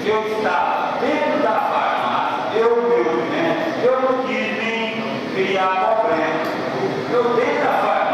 eu estava dentro da farmácia, eu humildemente, eu não quis nem criar problema. Eu dentro da farmácia,